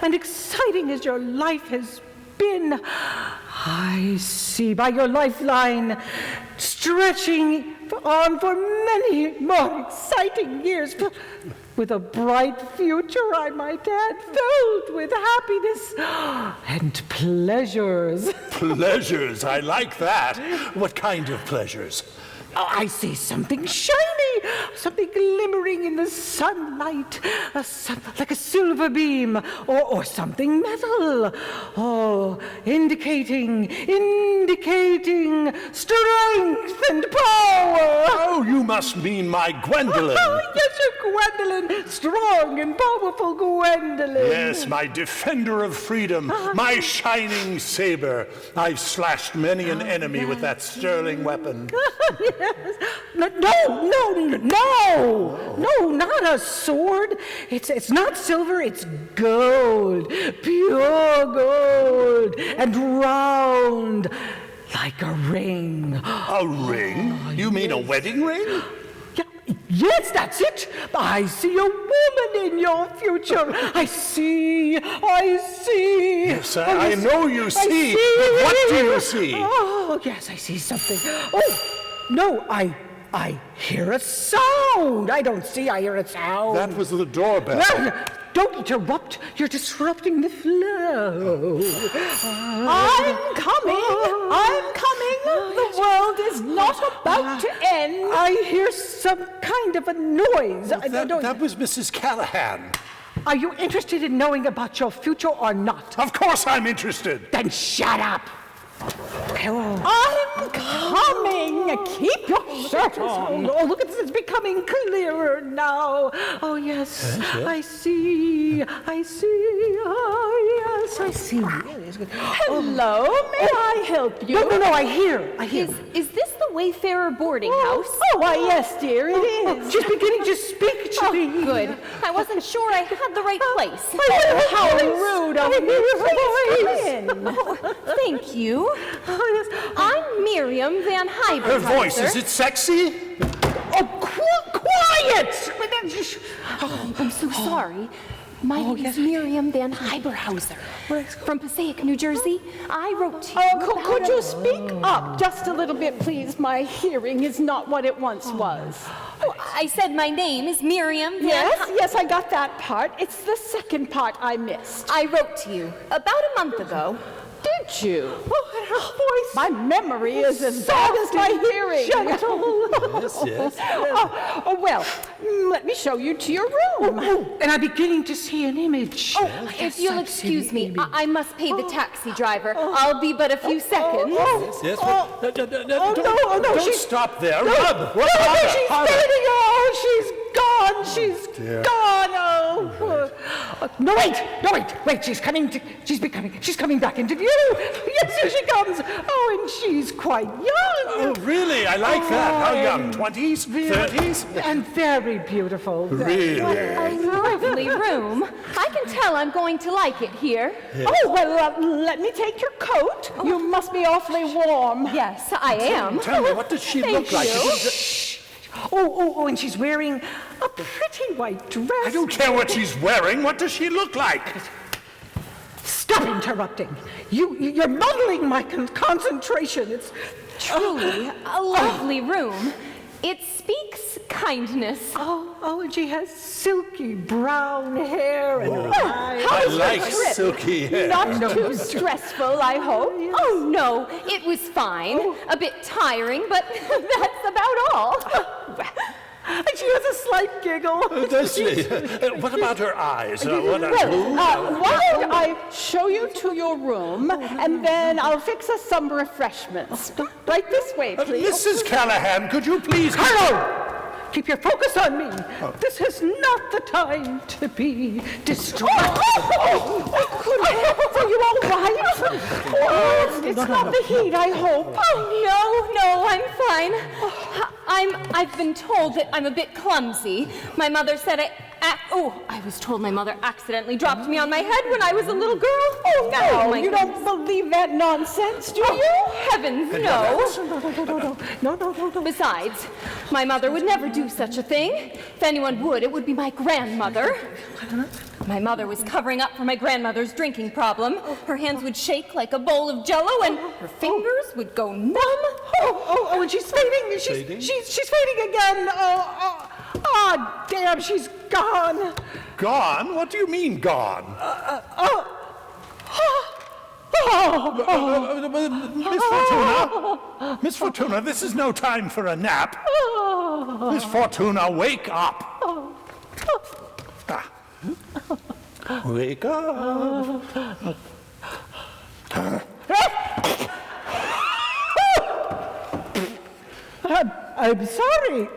and exciting as your life has been, I see by your lifeline stretching on for many more exciting years, with a bright future, I might add, filled with happiness and pleasures. Pleasures, I like that. What kind of pleasures? Oh, I see something shiny, something glimmering in the sunlight, like a silver beam, or something metal. Oh, indicating strength and power. Oh, you must mean my Gwendolyn. Oh, yes, your Gwendolyn, strong and powerful Gwendolyn. Yes, my defender of freedom, my shining saber. I've slashed many an enemy with that sterling weapon. Yes. No, not a sword. It's not silver, it's gold, pure gold, and round like a ring. A ring? You mean a wedding ring? Yes, that's it. I see a woman in your future. I see. Yes, I know you see. But what do you see? Oh, yes, I see something. Oh, no, I hear a sound. I don't see, I hear a sound. That was the doorbell. Well, don't interrupt. You're disrupting the flow. I'm coming. The world is not about to end. I hear some kind of a noise. That was Mrs. Callahan. Are you interested in knowing about your future or not? Of course I'm interested. Then shut up. I'm coming. Keep your shirt on. Oh, look at this. It's becoming clearer now. Oh, yes. I see. Oh, yes, I see. Hello, may I help you? No, I hear. Is this the Wayfarer boarding house? Oh, why, yes, dear, it is. She's beginning to speak to me. Good. I wasn't sure I had the right place. How rude of me. Please come in. Thank you. I'm Miriam Van Hiberhauser. Her voice, is it sexy? Oh, quiet! Oh, I'm so sorry. My name is Miriam Van Hiberhauser from Passaic, New Jersey. I wrote to you. Could you speak up just a little bit, please? My hearing is not what it once was. Oh, I said my name is Miriam Van Yes, I got that part. It's the second part I missed. I wrote to you about a month ago. Did you? Oh, and her voice. My memory is as bad as my hearing. Yes. Well, let me show you to your room. And I'm beginning to see an image. If you'll excuse me, I must pay the taxi driver. I'll be but a few seconds. Yes. No, Don't stop there. Run. She's fading. Oh, she's gone. She's gone. Oh. No, wait. She's coming back into view. Yes, here she comes. Oh, and she's quite young. Oh, really? I like that. How young? 20s? 30s? And very beautiful. Really? A lovely room. I can tell I'm going to like it here. Yes. Oh, well, let me take your coat. You must be awfully warm. Yes, I am. Tell me, what does she look like? And she's wearing a pretty white dress. I don't care what she's wearing. What does she look like? Stop interrupting. You're muddling my concentration. It's Truly a lovely room. It speaks kindness. Oh, and she has silky brown hair and her eyes. I like silky hair. Not too stressful, I hope. Oh, no, it was fine. A bit tiring, but that's about all. And she has a slight giggle. Does she? What about her eyes? What are Why don't I show you to your room, and then I'll fix us some refreshments. Right this way, please. Mrs. Callahan, could you please... Hello! Keep your focus on me. This is not the time to be distracted. Are you all right? It's not the heat, I hope. Oh, no, I'm fine. I've been told that I'm a bit clumsy. My mother said I was told my mother accidentally dropped me on my head when I was a little girl. Oh, no, you don't believe that nonsense, do you? Heavens, no. No. Besides, my mother would never do such a thing. If anyone would, it would be my grandmother. My mother was covering up for my grandmother's drinking problem. Her hands would shake like a bowl of jello, and her fingers would go numb. Oh, and she's fading. She's fading again. Oh, damn, she's gone. Gone? What do you mean, gone? Miss Fortuna? Miss Fortuna, this is no time for a nap. Miss Fortuna, wake up. Wake up. I'm sorry.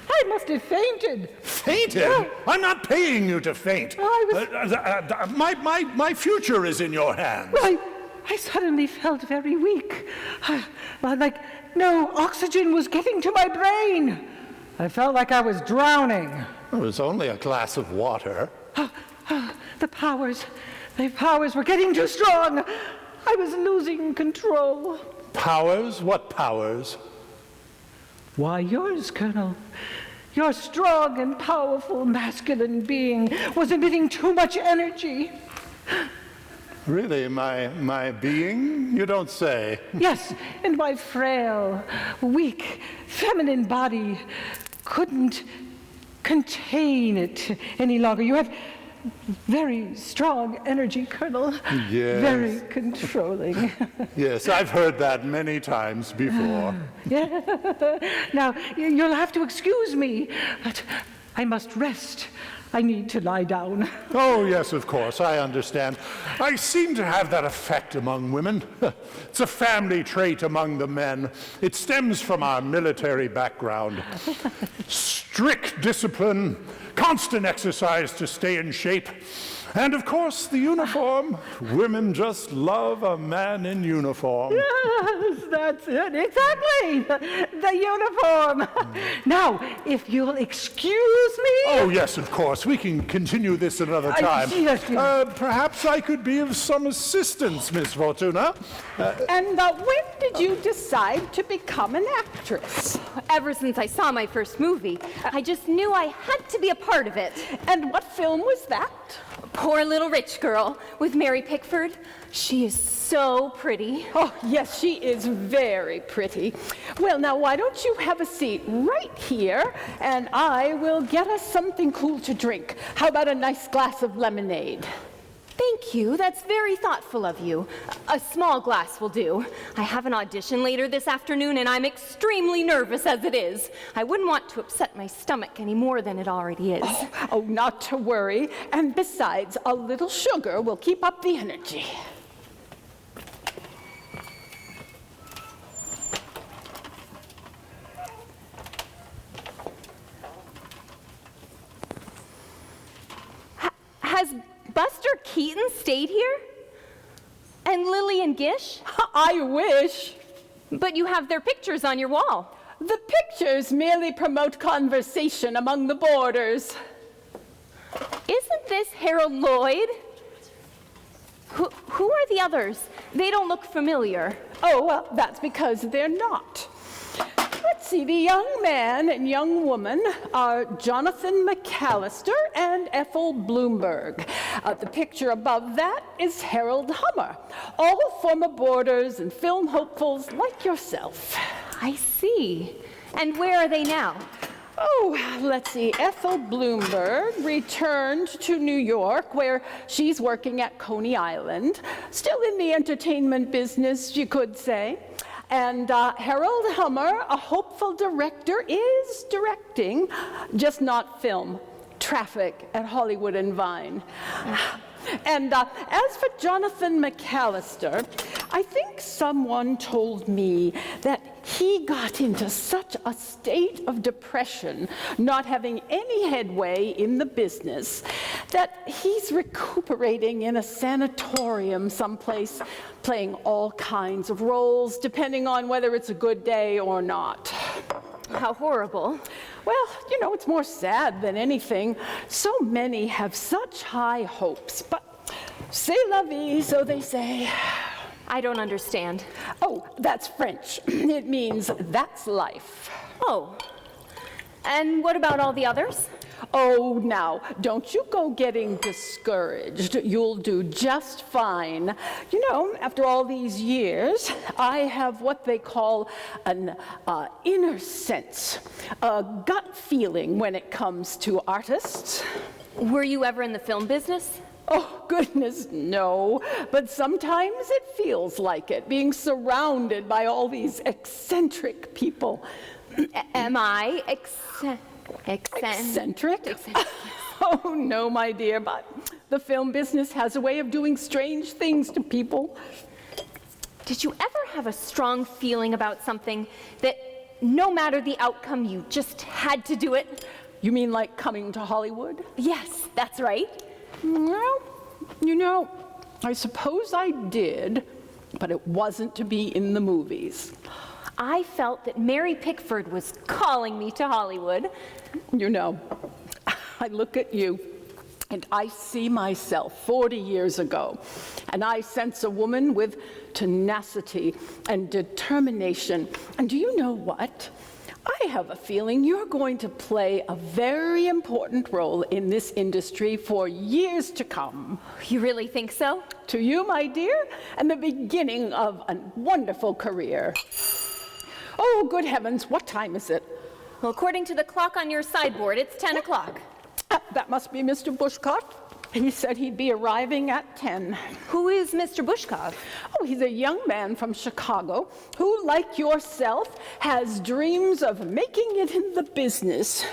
I must have fainted. Fainted? I'm not paying you to faint. My future is in your hands. I suddenly felt very weak. Like no oxygen was getting to my brain. I felt like I was drowning. It was only a glass of water. The powers were getting too strong. I was losing control. Powers? What powers? Why, yours, Colonel. Your strong and powerful masculine being was emitting too much energy. Really, my being? You don't say. Yes, and my frail, weak, feminine body couldn't contain it any longer. You have very strong energy, Colonel. Yes. Very controlling. Yes, I've heard that many times before. Yeah. Now, you'll have to excuse me, but I must rest. I need to lie down. Oh, yes, of course, I understand. I seem to have that effect among women. It's a family trait among the men. It stems from our military background. Strict discipline, constant exercise to stay in shape, and of course, the uniform. Women just love a man in uniform. Yes, that's it, exactly. The uniform. Now, if you'll excuse me. Oh, yes, of course. We can continue this another time. Yes. Perhaps I could be of some assistance, Miss Fortuna. And when did you decide to become an actress? Ever since I saw my first movie, I just knew I had to be a part of it. And what film was that? Poor Little Rich Girl with Mary Pickford. She is so pretty. Oh, yes, she is very pretty. Well, now, why don't you have a seat right here, and I will get us something cool to drink. How about a nice glass of lemonade? Thank you. That's very thoughtful of you. A small glass will do. I have an audition later this afternoon, and I'm extremely nervous as it is. I wouldn't want to upset my stomach any more than it already is. Oh, not to worry. And besides, a little sugar will keep up the energy. Has Buster Keaton stayed here? And Lily and Gish? I wish. But you have their pictures on your wall. The pictures merely promote conversation among the boarders. Isn't this Harold Lloyd? Who are the others? They don't look familiar. Oh, well, that's because they're not. Let's see, the young man and young woman are Jonathan McAllister and Ethel Bloomberg. The picture above that is Harold Hummer, all former boarders and film hopefuls like yourself. I see. And where are they now? Oh, let's see, Ethel Bloomberg returned to New York, where she's working at Coney Island, still in the entertainment business, you could say. And Harold Hummer, a hopeful director, is directing, just not film, Traffic at Hollywood and Vine. And as for Jonathan McAllister, I think someone told me that he got into such a state of depression, not having any headway in the business, that he's recuperating in a sanatorium someplace, playing all kinds of roles, depending on whether it's a good day or not. How horrible. Well, you know, it's more sad than anything. So many have such high hopes, but c'est la vie, so they say. I don't understand. Oh, that's French. It means that's life. Oh. And what about all the others? Oh, now, don't you go getting discouraged. You'll do just fine. You know, after all these years, I have what they call an inner sense, a gut feeling when it comes to artists. Were you ever in the film business? Oh, goodness, no. But sometimes it feels like it, being surrounded by all these eccentric people. Am I Eccentric? Oh, no, my dear, but the film business has a way of doing strange things to people. Did you ever have a strong feeling about something that no matter the outcome, you just had to do it? You mean like coming to Hollywood? Yes, that's right. Well, you know, I suppose I did, but it wasn't to be in the movies. I felt that Mary Pickford was calling me to Hollywood. You know, I look at you and I see myself 40 years ago, and I sense a woman with tenacity and determination. And do you know what? I have a feeling you're going to play a very important role in this industry for years to come. You really think so? To you, my dear, and the beginning of a wonderful career. Oh, good heavens, what time is it? Well, according to the clock on your sideboard, it's 10 o'clock. That must be Mr. Bushcott. He said he'd be arriving at 10. Who is Mr. Bushcott? Oh, he's a young man from Chicago who, like yourself, has dreams of making it in the business.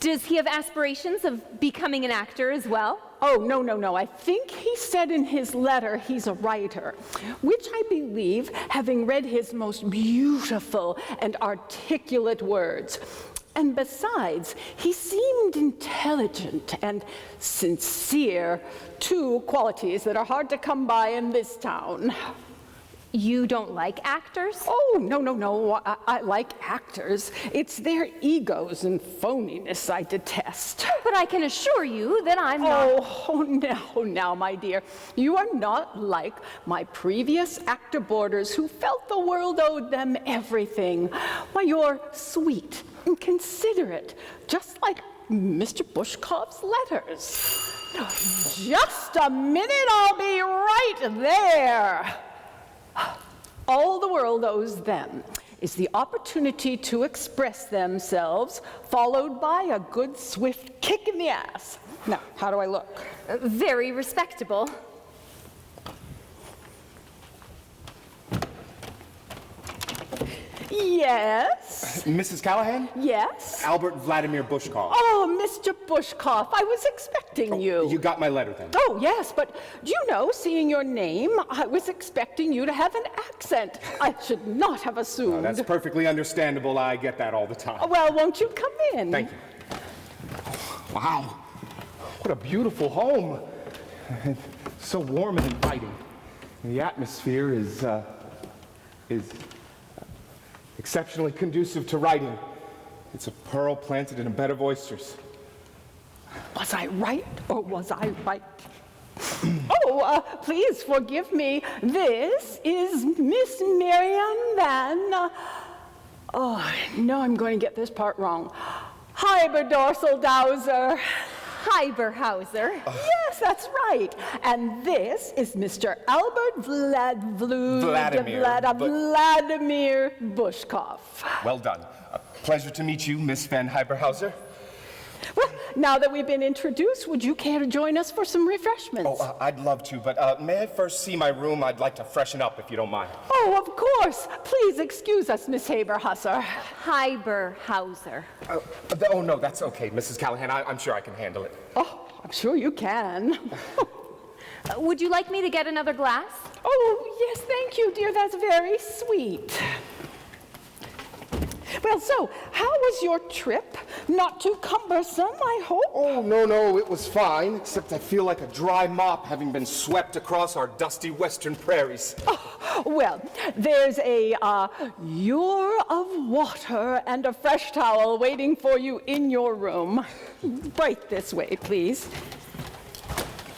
Does he have aspirations of becoming an actor as well? Oh, no. I think he said in his letter he's a writer, which I believe, having read his most beautiful and articulate words. And besides, he seemed intelligent and sincere, two qualities that are hard to come by in this town. You don't like actors? Oh, no. I like actors. It's their egos and phoniness I detest. But I can assure you that I'm not. Oh, no, now, my dear. You are not like my previous actor boarders who felt the world owed them everything. Why, you're sweet and considerate, just like Mr. Bushkoff's letters. Just a minute, I'll be right there. All the world owes them is the opportunity to express themselves, followed by a good, swift kick in the ass. Now, how do I look? Very respectable. Yes? Mrs. Callahan? Yes? Albert Vladimir Bushkoff. Oh, Mr. Bushkoff, I was expecting you. You got my letter then? Oh, yes, but do you know, seeing your name, I was expecting you to have an accent. I should not have assumed. Oh, that's perfectly understandable. I get that all the time. Well, won't you come in? Thank you. Wow. What a beautiful home. So warm and inviting. The atmosphere is exceptionally conducive to writing. It's a pearl planted in a bed of oysters. Was I right or was I right? Please forgive me. This is Miss Miriam Van... no, I'm going to get this part wrong. Hiberhauser. Hiberhauser. Yes, that's right. And this is Mr. Albert Vladimir Bushkoff. Well done. A pleasure to meet you, Miss Van Hiberhauser. Well, now that we've been introduced, would you care to join us for some refreshments? Oh, I'd love to, but may I first see my room? I'd like to freshen up, if you don't mind. Oh, of course. Please excuse us, Miss Hiberhauser. Hiberhauser. Oh, no, that's okay, Mrs. Callahan. I'm sure I can handle it. Oh, I'm sure you can. Would you like me to get another glass? Oh, yes, thank you, dear. That's very sweet. Well, so, how was your trip? Not too cumbersome, I hope? Oh, no, it was fine, except I feel like a dry mop having been swept across our dusty western prairies. Oh, well, there's a ewer of water and a fresh towel waiting for you in your room. Right this way, please.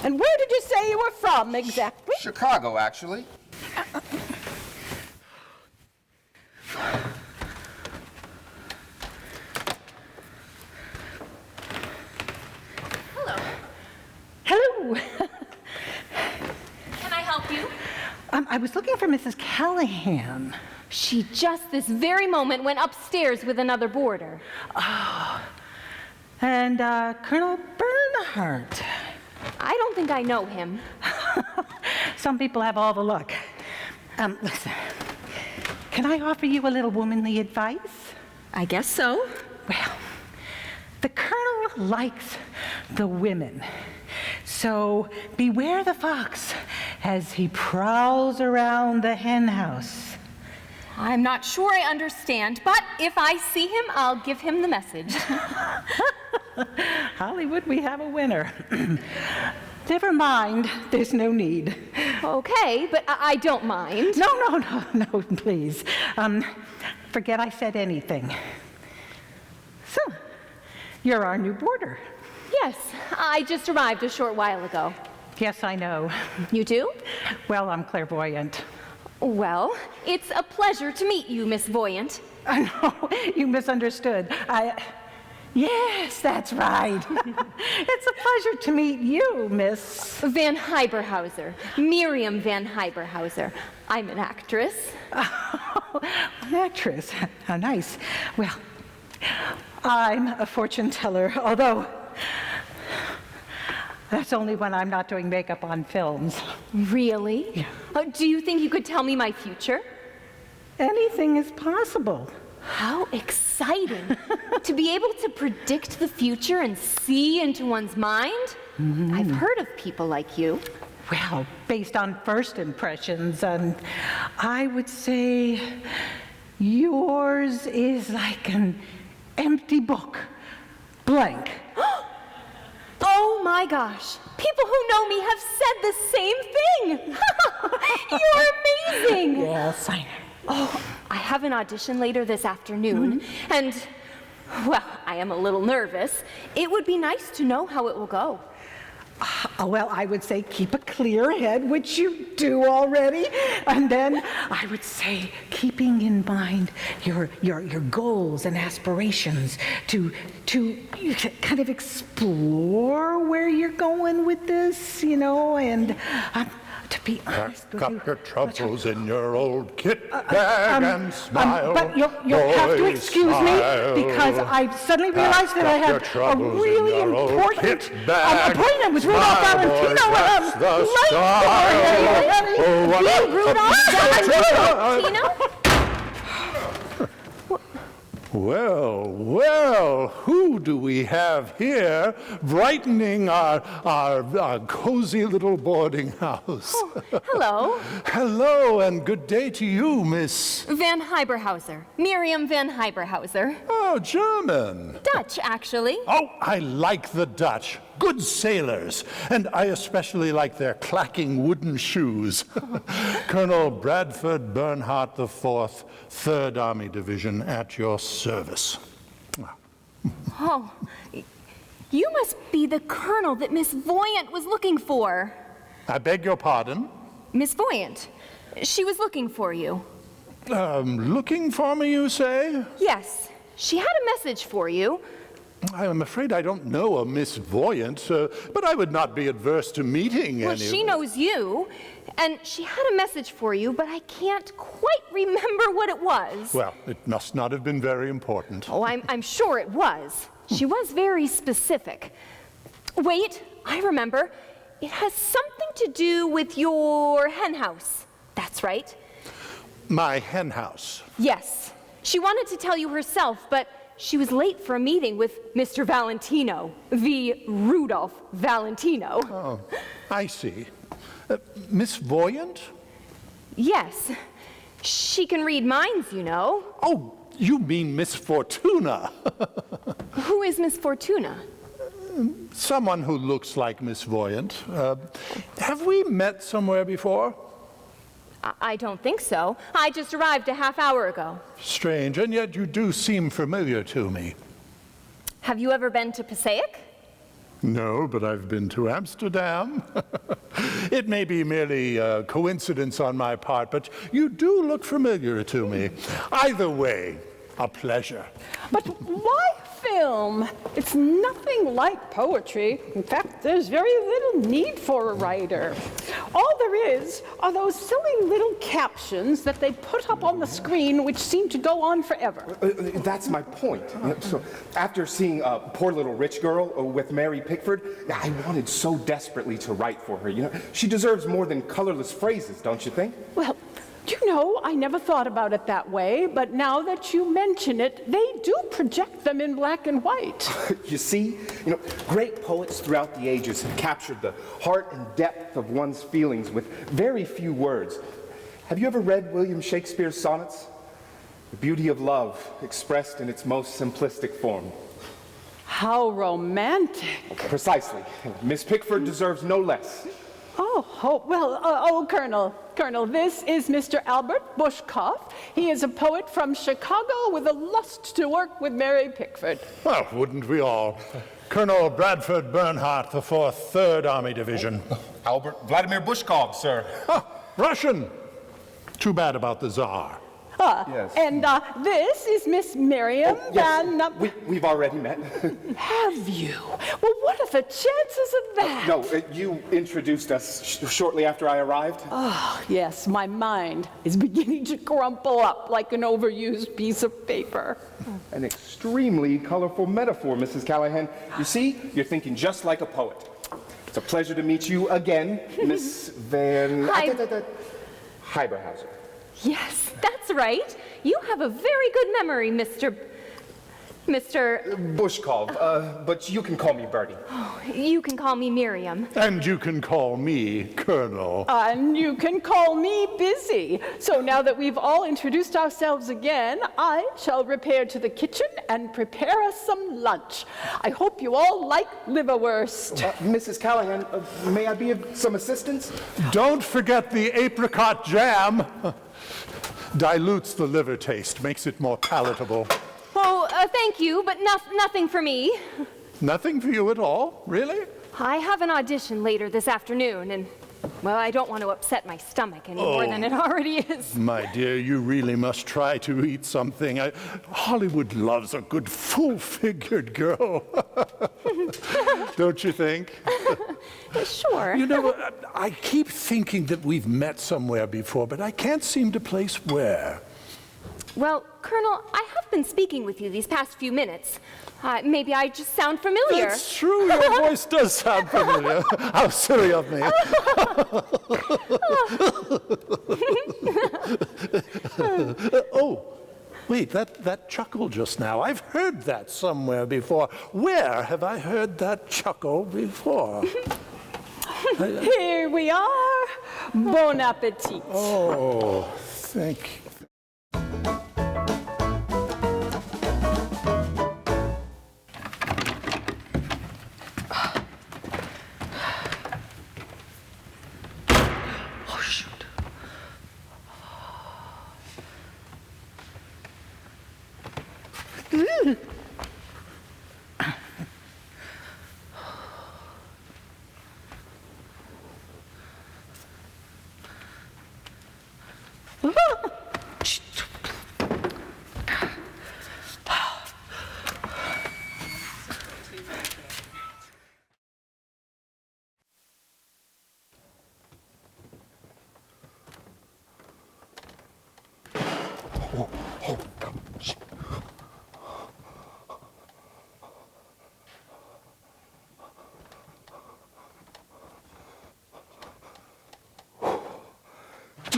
And where did you say you were from, exactly? Chicago, actually. I was looking for Mrs. Callahan. She just this very moment went upstairs with another boarder. And Colonel Bernhardt. I don't think I know him. Some people have all the luck. Listen, can I offer you a little womanly advice? I guess so. Well, the Colonel likes the women. So beware the fox as he prowls around the hen house. I'm not sure I understand, but if I see him, I'll give him the message. Hollywood, we have a winner. Never mind, there's no need. Okay, but I don't mind. No, please. Forget I said anything. So, you're our new boarder. Yes, I just arrived a short while ago. Yes, I know. You too? Well, I'm clairvoyant. Well, it's a pleasure to meet you, Miss Voyant. No, you misunderstood. Yes, that's right. It's a pleasure to meet you, Miss Van Hiberhauser. Miriam Van Hiberhauser. I'm an actress. Oh, an actress. How nice. Well, I'm a fortune teller, although that's only when I'm not doing makeup on films. Really? Yeah. Do you think you could tell me my future? Anything is possible. How exciting to be able to predict the future and see into one's mind. I've heard of people like you. Well, based on first impressions, I would say yours is like an empty book, blank. Oh my gosh, people who know me have said the same thing. You're amazing. Yes, I know. Oh, I have an audition later this afternoon, and, well, I am a little nervous. It would be nice to know how it will go. Well, I would say keep a clear head, which you do already, and then I would say keeping in mind your goals and aspirations to kind of explore where you're going with this, and to be honest with you. Pack up your troubles in your old kit bag and smile. But you'll have to excuse me because I suddenly realized that I have a really important appointment with Rudolph Valentino. Valentino? Well, who do we have here brightening our cozy little boarding house? Oh, hello. Hello, and good day to you, Miss... Van Hiberhauser. Miriam Van Hiberhauser. Oh, German. Dutch, actually. Oh, I like the Dutch. Good sailors. And I especially like their clacking wooden shoes. Colonel Bradford Bernhardt IV, 3rd Army Division, at your service. Oh, you must be the colonel that Miss Voyant was looking for. I beg your pardon? Miss Voyant. She was looking for you. Looking for me, you say? Yes. She had a message for you. I'm afraid I don't know a Miss Voyant, but I would not be adverse to meeting any. Well, she knows you, and she had a message for you, but I can't quite remember what it was. Well, it must not have been very important. Oh, I'm sure it was. She was very specific. Wait, I remember. It has something to do with your hen house. That's right. My hen house. Yes. She wanted to tell you herself, but she was late for a meeting with Mr. Valentino, the Rudolph Valentino. Oh, I see. Miss Voyant? Yes. She can read minds, you know. Oh, you mean Miss Fortuna. Who is Miss Fortuna? Someone who looks like Miss Voyant. Have we met somewhere before? I don't think so. I just arrived a half hour ago. Strange, and yet you do seem familiar to me. Have you ever been to Passaic? No, but I've been to Amsterdam. It may be merely a coincidence on my part, but you do look familiar to me. Either way, a pleasure. But why film? It's nothing like poetry. In fact, there's very little need for a writer. All there is are those silly little captions that they put up on the screen which seem to go on forever. That's my point. So after seeing Poor Little Rich Girl with Mary Pickford, I wanted so desperately to write for her. She deserves more than colorless phrases, don't you think? Well, I never thought about it that way, but now that you mention it, they do project them in black and white. You see, great poets throughout the ages have captured the heart and depth of one's feelings with very few words. Have you ever read William Shakespeare's sonnets? The beauty of love expressed in its most simplistic form. How romantic. Precisely. Miss Pickford deserves no less. Colonel, this is Mr. Albert Bushkoff. He is a poet from Chicago with a lust to work with Mary Pickford. Well, wouldn't we all? Colonel Bradford Bernhardt, the 4th, 3rd Army Division. Albert Vladimir Bushkov, sir. Russian. Too bad about the Tsar. Yes. And this is Miss Miriam Van... We've already met. Have you? Well, what are the chances of that? No, you introduced us shortly after I arrived. Oh, yes, my mind is beginning to crumple up like an overused piece of paper. An extremely colorful metaphor, Mrs. Callahan. You see, you're thinking just like a poet. It's a pleasure to meet you again, Miss Van Hiberhauser. Yes, that's right. You have a very good memory, Mr. Bushkov, but you can call me Bertie. Oh, you can call me Miriam. And you can call me Colonel. And you can call me Busy. So now that we've all introduced ourselves again, I shall repair to the kitchen and prepare us some lunch. I hope you all like liverwurst. Mrs. Callahan, may I be of some assistance? Don't forget the apricot jam. Dilutes the liver taste, makes it more palatable. Oh, thank you, but nothing for me. Nothing for you at all? Really? I have an audition later this afternoon, and, well, I don't want to upset my stomach any more than it already is. My dear, you really must try to eat something. Hollywood loves a good, full-figured girl. Don't you think? Sure. I keep thinking that we've met somewhere before, but I can't seem to place where. Well, Colonel, I have been speaking with you these past few minutes. Maybe I just sound familiar. That's true. Your voice does sound familiar. How silly of me. Oh, wait, that chuckle just now. I've heard that somewhere before. Where have I heard that chuckle before? Here we are. Bon appetit. Oh, thank you.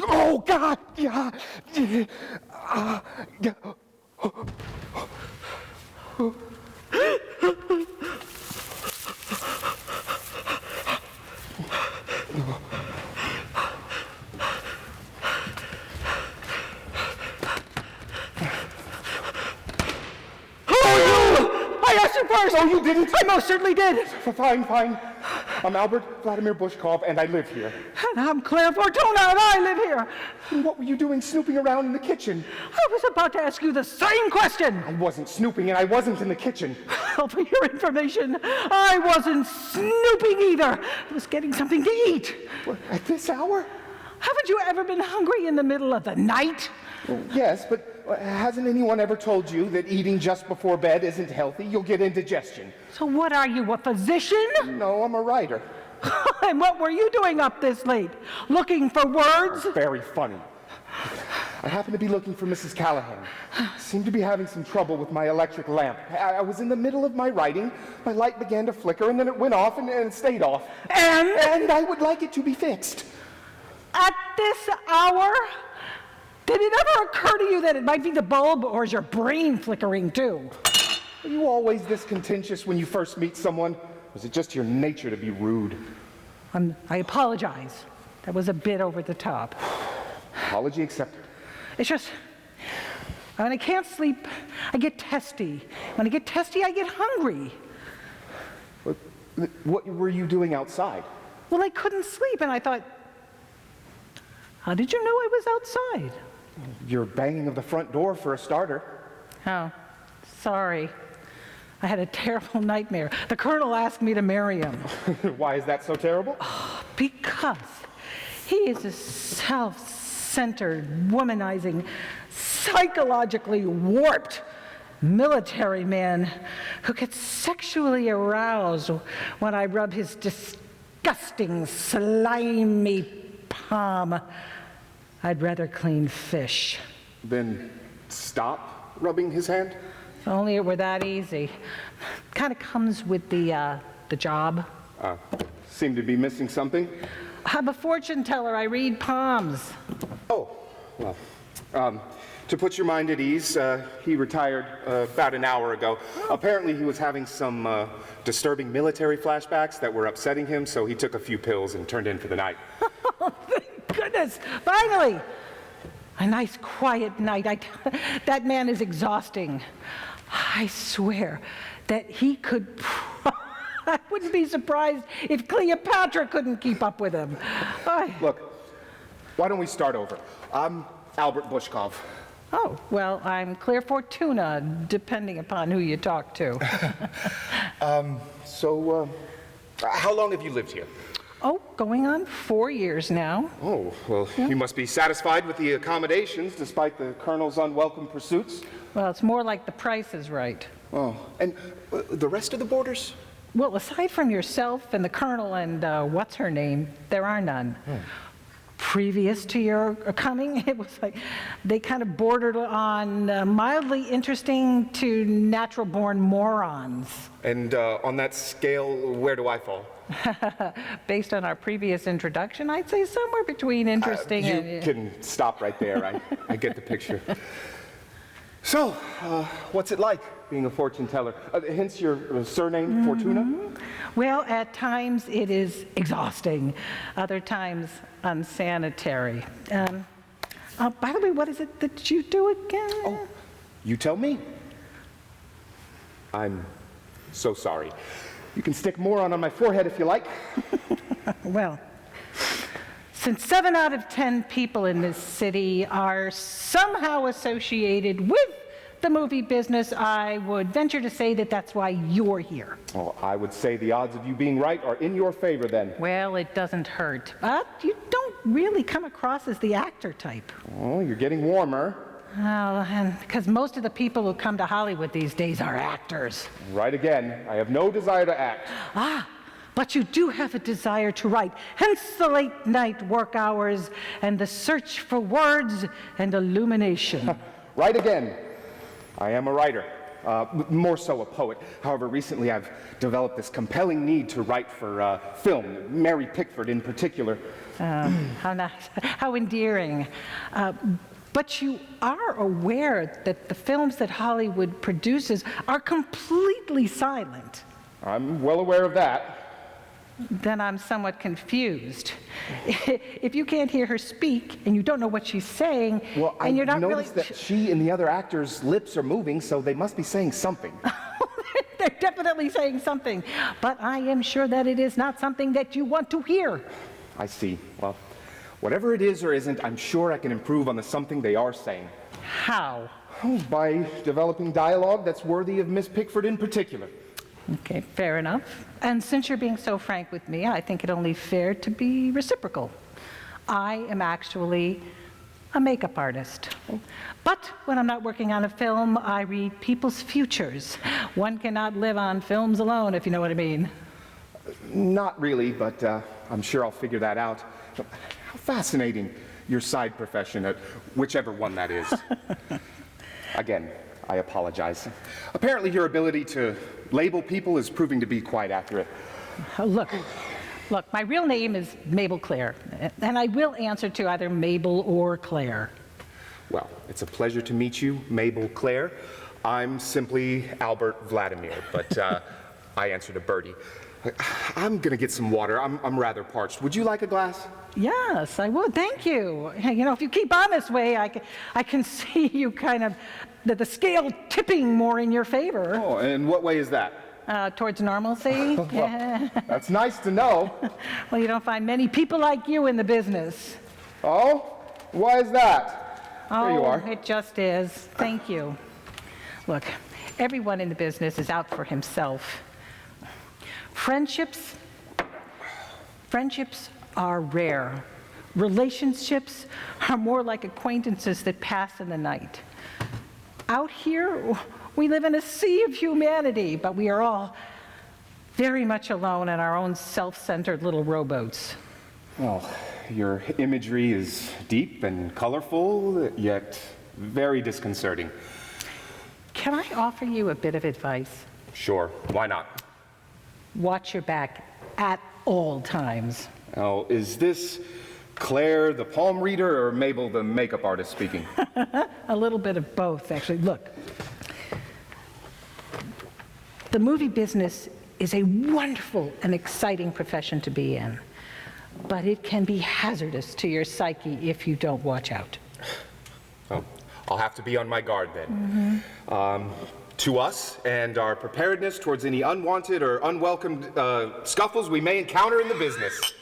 Oh, God! Yeah. I asked you first! Oh, you didn't? I most certainly did! Fine. I'm Albert Vladimir Bushkov, and I live here. And I'm Claire Fortuna, and I live here! What were you doing snooping around in the kitchen? I was about to ask you the same question! I wasn't snooping, and I wasn't in the kitchen. Well, for your information, I wasn't snooping either. I was getting something to eat. What, at this hour? Haven't you ever been hungry in the middle of the night? Well, yes, but hasn't anyone ever told you that eating just before bed isn't healthy? You'll get indigestion. So what are you, a physician? No, I'm a writer. And what were you doing up this late? Looking for words? Very funny. I happened to be looking for Mrs. Callahan. Seemed to be having some trouble with my electric lamp. I was in the middle of my writing. My light began to flicker, and then it went off, and it stayed off. And I would like it to be fixed. At this hour? Did it ever occur to you that it might be the bulb, or is your brain flickering too? Are you always this contentious when you first meet someone? Or is it just your nature to be rude? I apologize. That was a bit over the top. Apology accepted. It's just, when I can't sleep, I get testy. When I get testy, I get hungry. What were you doing outside? Well, I couldn't sleep, and I thought, how did you know I was outside? Your banging of the front door, for a starter. Oh, sorry. I had a terrible nightmare. The colonel asked me to marry him. Why is that so terrible? Because he is a self-centered, womanizing, psychologically warped military man who gets sexually aroused when I rub his disgusting, slimy palm. I'd rather clean fish. Then stop rubbing his hand? If only it were that easy. Kind of comes with the job. Seem to be missing something. I'm a fortune teller. I read palms. Oh, well, to put your mind at ease, he retired about an hour ago. Apparently he was having some disturbing military flashbacks that were upsetting him, so he took a few pills and turned in for the night. Oh, thank goodness! Finally! A nice quiet night. That man is exhausting. I swear that he could... I wouldn't be surprised if Cleopatra couldn't keep up with him. Look, why don't we start over? I'm Albert Bushkov. Oh, well, I'm Claire Fortuna, depending upon who you talk to. How long have you lived here? Oh, going on 4 years now. Oh, well, you must be satisfied with the accommodations despite the colonel's unwelcome pursuits. Well, it's more like the price is right. Oh, and the rest of the boarders? Well, aside from yourself and the colonel and what's her name, there are none. Previous to your coming, it was like they kind of bordered on mildly interesting to natural-born morons. And on that scale, where do I fall? Based on our previous introduction, I'd say somewhere between interesting and... You can stop right there. I get the picture. So, what's it like being a fortune teller? Hence your surname, Fortuna? Well, at times it is exhausting. Other times unsanitary. By the way, what is it that you do again? Oh, you tell me. I'm so sorry. You can stick more on my forehead if you like. Well, since 7 out of 10 people in this city are somehow associated with the movie business, I would venture to say that that's why you're here. Oh, I would say the odds of you being right are in your favor then. Well, it doesn't hurt. But you don't really come across as the actor type. Oh, you're getting warmer. Well, and because most of the people who come to Hollywood these days are actors. Right again. I have no desire to act. But you do have a desire to write, hence the late night work hours and the search for words and illumination. Right again. I am a writer, more so a poet. However, recently I've developed this compelling need to write for film, Mary Pickford in particular. How nice, how endearing. But you are aware that the films that Hollywood produces are completely silent. I'm well aware of that. Then I'm somewhat confused. If you can't hear her speak and you don't know what she's saying, well, and you're not really... Well, I noticed that she and the other actors' lips are moving, so they must be saying something. They're definitely saying something, but I am sure that it is not something that you want to hear. I see. Well, whatever it is or isn't, I'm sure I can improve on the something they are saying. How? Oh, by developing dialogue that's worthy of Miss Pickford in particular. Okay, fair enough. And since you're being so frank with me, I think it only fair to be reciprocal. I am actually a makeup artist. But when I'm not working on a film, I read people's futures. One cannot live on films alone, if you know what I mean. Not really, but I'm sure I'll figure that out. How fascinating, your side profession, whichever one that is. Again, I apologize. Apparently your ability to label people is proving to be quite accurate. Look, my real name is Mabel Claire, and I will answer to either Mabel or Claire. Well, it's a pleasure to meet you, Mabel Claire. I'm simply Albert Vladimir, but I answer to Bertie. I'm gonna get some water. I'm rather parched. Would you like a glass? Yes, I would. Thank you. You know, if you keep on this way, I can see you kind of the scale tipping more in your favor. Oh, and what way is that? Towards normalcy. Well, that's nice to know. Well, you don't find many people like you in the business. Oh, why is that? There you are. It just is. Thank you. Look, everyone in the business is out for himself. Friendships are rare. Relationships are more like acquaintances that pass in the night. Out here, we live in a sea of humanity, but we are all very much alone in our own self-centered little rowboats. Well, your imagery is deep and colorful, yet very disconcerting. Can I offer you a bit of advice? Sure, why not? Watch your back at all times. Oh, is this Claire, the palm reader, or Mabel, the makeup artist, speaking? A little bit of both, actually. Look, the movie business is a wonderful and exciting profession to be in, but it can be hazardous to your psyche if you don't watch out. Oh, I'll have to be on my guard then. To us and our preparedness towards any unwanted or unwelcomed scuffles we may encounter in the business.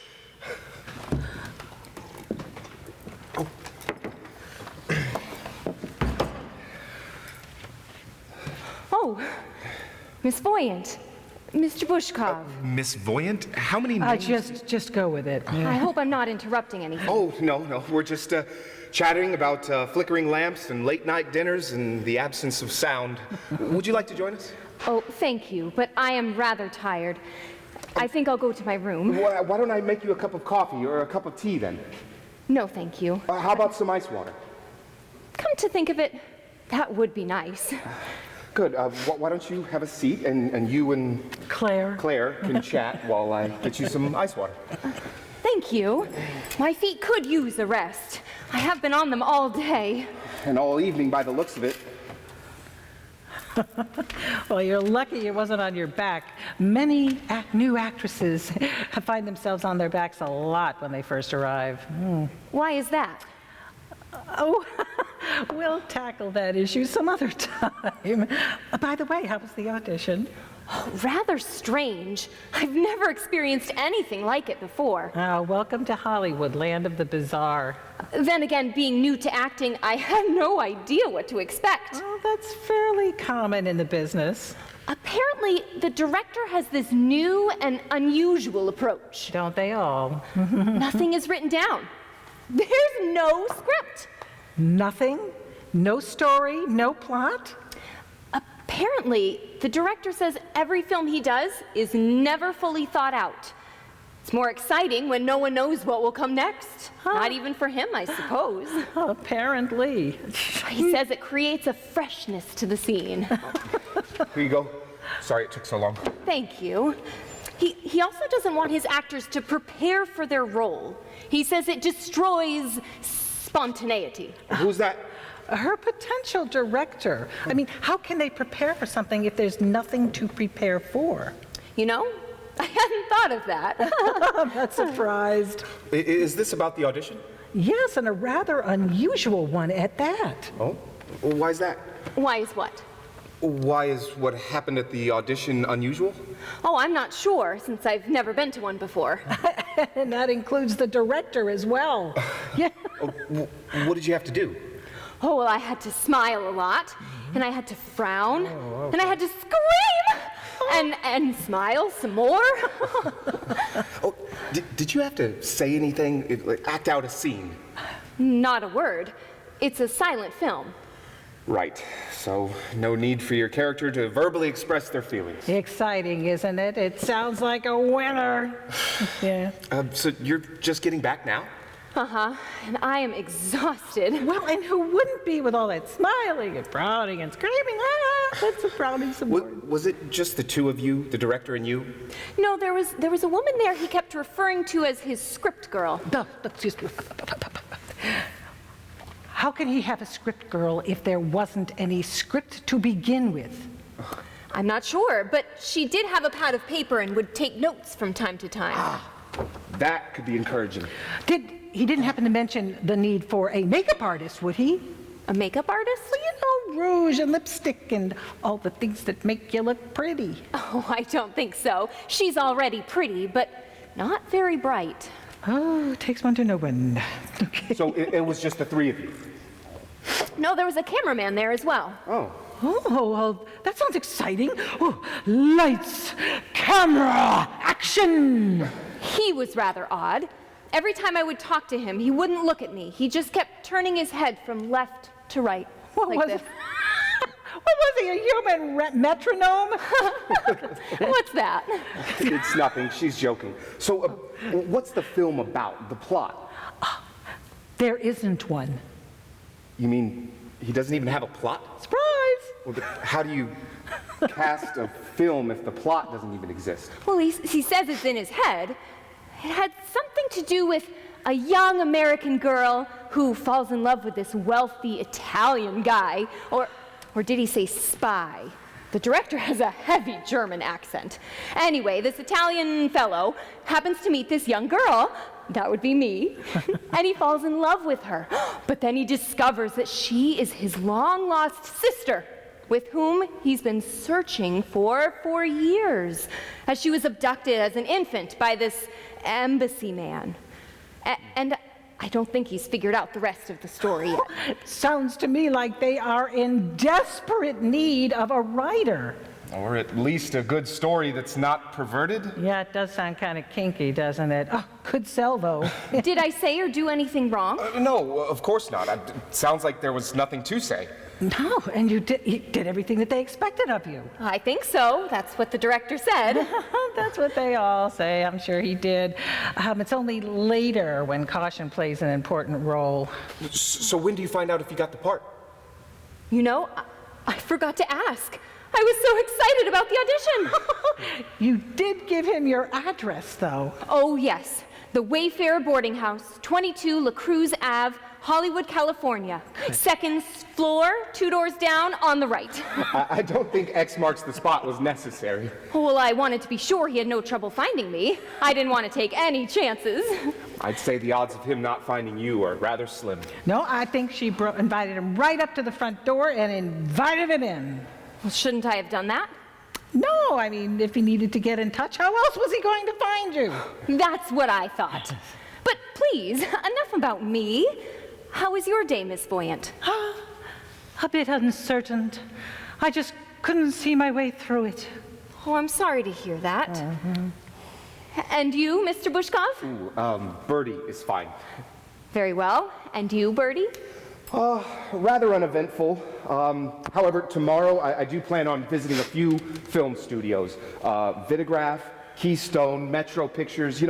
Oh, Miss Voyant, Mr. Bushkov. Miss Voyant? How many names? Just go with it. I hope I'm not interrupting anything. Oh, no. We're just chatting about flickering lamps and late-night dinners and the absence of sound. Would you like to join us? Oh, thank you, but I am rather tired. I think I'll go to my room. Why don't I make you a cup of coffee or a cup of tea then? No, thank you. How about some ice water? Come to think of it, that would be nice. Good. Why don't you have a seat and you and Claire can chat while I get you some ice water. Thank you. My feet could use a rest. I have been on them all day. And all evening by the looks of it. Well, you're lucky it wasn't on your back. Many new actresses find themselves on their backs a lot when they first arrive. Why is that? Oh, we'll tackle that issue some other time. By the way, how was the audition? Rather strange. I've never experienced anything like it before. Welcome to Hollywood, land of the bizarre. Then again, being new to acting, I had no idea what to expect. Well, that's fairly common in the business. Apparently, the director has this new and unusual approach. Don't they all? Nothing is written down. There's no script. Nothing? No story? No plot? Apparently, the director says every film he does is never fully thought out. It's more exciting when no one knows what will come next. Not even for him, I suppose. Apparently. He says it creates a freshness to the scene. Here you go. Sorry it took so long. Thank you. He also doesn't want his actors to prepare for their role. He says it destroys spontaneity. Who's that? Her potential director. I mean, how can they prepare for something if there's nothing to prepare for? You know, I hadn't thought of that. I'm not surprised. Is this about the audition? Yes, and a rather unusual one at that. Oh, why is that? Why is what? Why is what happened at the audition unusual? Oh, I'm not sure, since I've never been to one before. And that includes the director as well. Yeah. What did you have to do? Oh, well, I had to smile a lot, and I had to frown, and I had to scream, and smile some more. Oh, did you have to say anything, like act out a scene? Not a word. It's a silent film. Right. So, no need for your character to verbally express their feelings. Exciting, isn't it? It sounds like a winner. Yeah. So you're just getting back now? Uh-huh, and I am exhausted. Well, and who wouldn't be with all that smiling and frowning and screaming? Ah, that's a frowning some more. Was it just the two of you, the director and you? No, there was a woman there he kept referring to as his script girl. No, excuse me. How can he have a script girl if there wasn't any script to begin with? I'm not sure, but she did have a pad of paper and would take notes from time to time. That could be encouraging. He didn't happen to mention the need for a makeup artist, would he? A makeup artist? Well, you know, rouge and lipstick and all the things that make you look pretty. Oh, I don't think so. She's already pretty, but not very bright. Oh, it takes one to know one. Okay. So it was just the three of you? No, there was a cameraman there as well. Oh. Oh, well, that sounds exciting. Oh, lights, camera, action. He was rather odd. Every time I would talk to him, he wouldn't look at me. He just kept turning his head from left to right, like this. What was he, a human metronome? What's that? It's nothing. She's joking. So what's the film about, the plot? There isn't one. You mean he doesn't even have a plot? Surprise! Well, but how do you cast a film if the plot doesn't even exist? Well, he says it's in his head. It had something to do with a young American girl who falls in love with this wealthy Italian guy. Or did he say spy? The director has a heavy German accent. Anyway, this Italian fellow happens to meet this young girl. That would be me. And he falls in love with her. But then he discovers that she is his long-lost sister, with whom he's been searching for years, as she was abducted as an infant by this embassy man. And I don't think he's figured out the rest of the story yet. Sounds to me like they are in desperate need of a writer. Or at least a good story that's not perverted? Yeah, it does sound kind of kinky, doesn't it? Oh, could sell, though. Did I say or do anything wrong? No, of course not. It sounds like there was nothing to say. No, and you did everything that they expected of you. I think so. That's what the director said. That's what they all say. I'm sure he did. It's only later when caution plays an important role. So when do you find out if you got the part? You know, I forgot to ask. I was so excited about the audition. You did give him your address, though. Oh, yes. The Wayfarer Boarding House, 22 La Cruz Ave, Hollywood, California. Second floor, 2 doors down, on the right. I don't think X marks the spot was necessary. Well, I wanted to be sure he had no trouble finding me. I didn't want to take any chances. I'd say the odds of him not finding you are rather slim. No, I think she invited him right up to the front door and invited him in. Well, shouldn't I have done that? No, I mean, if he needed to get in touch, how else was he going to find you? That's what I thought. But please, enough about me. How was your day, Miss Voyant? A bit uncertain. I just couldn't see my way through it. Oh, I'm sorry to hear that. And you, Mr. Bushkov? Ooh, Bertie is fine. Very well. And you, Bertie? Rather uneventful. However, tomorrow I do plan on visiting a few film studios. Vitograph, Keystone, Metro Pictures,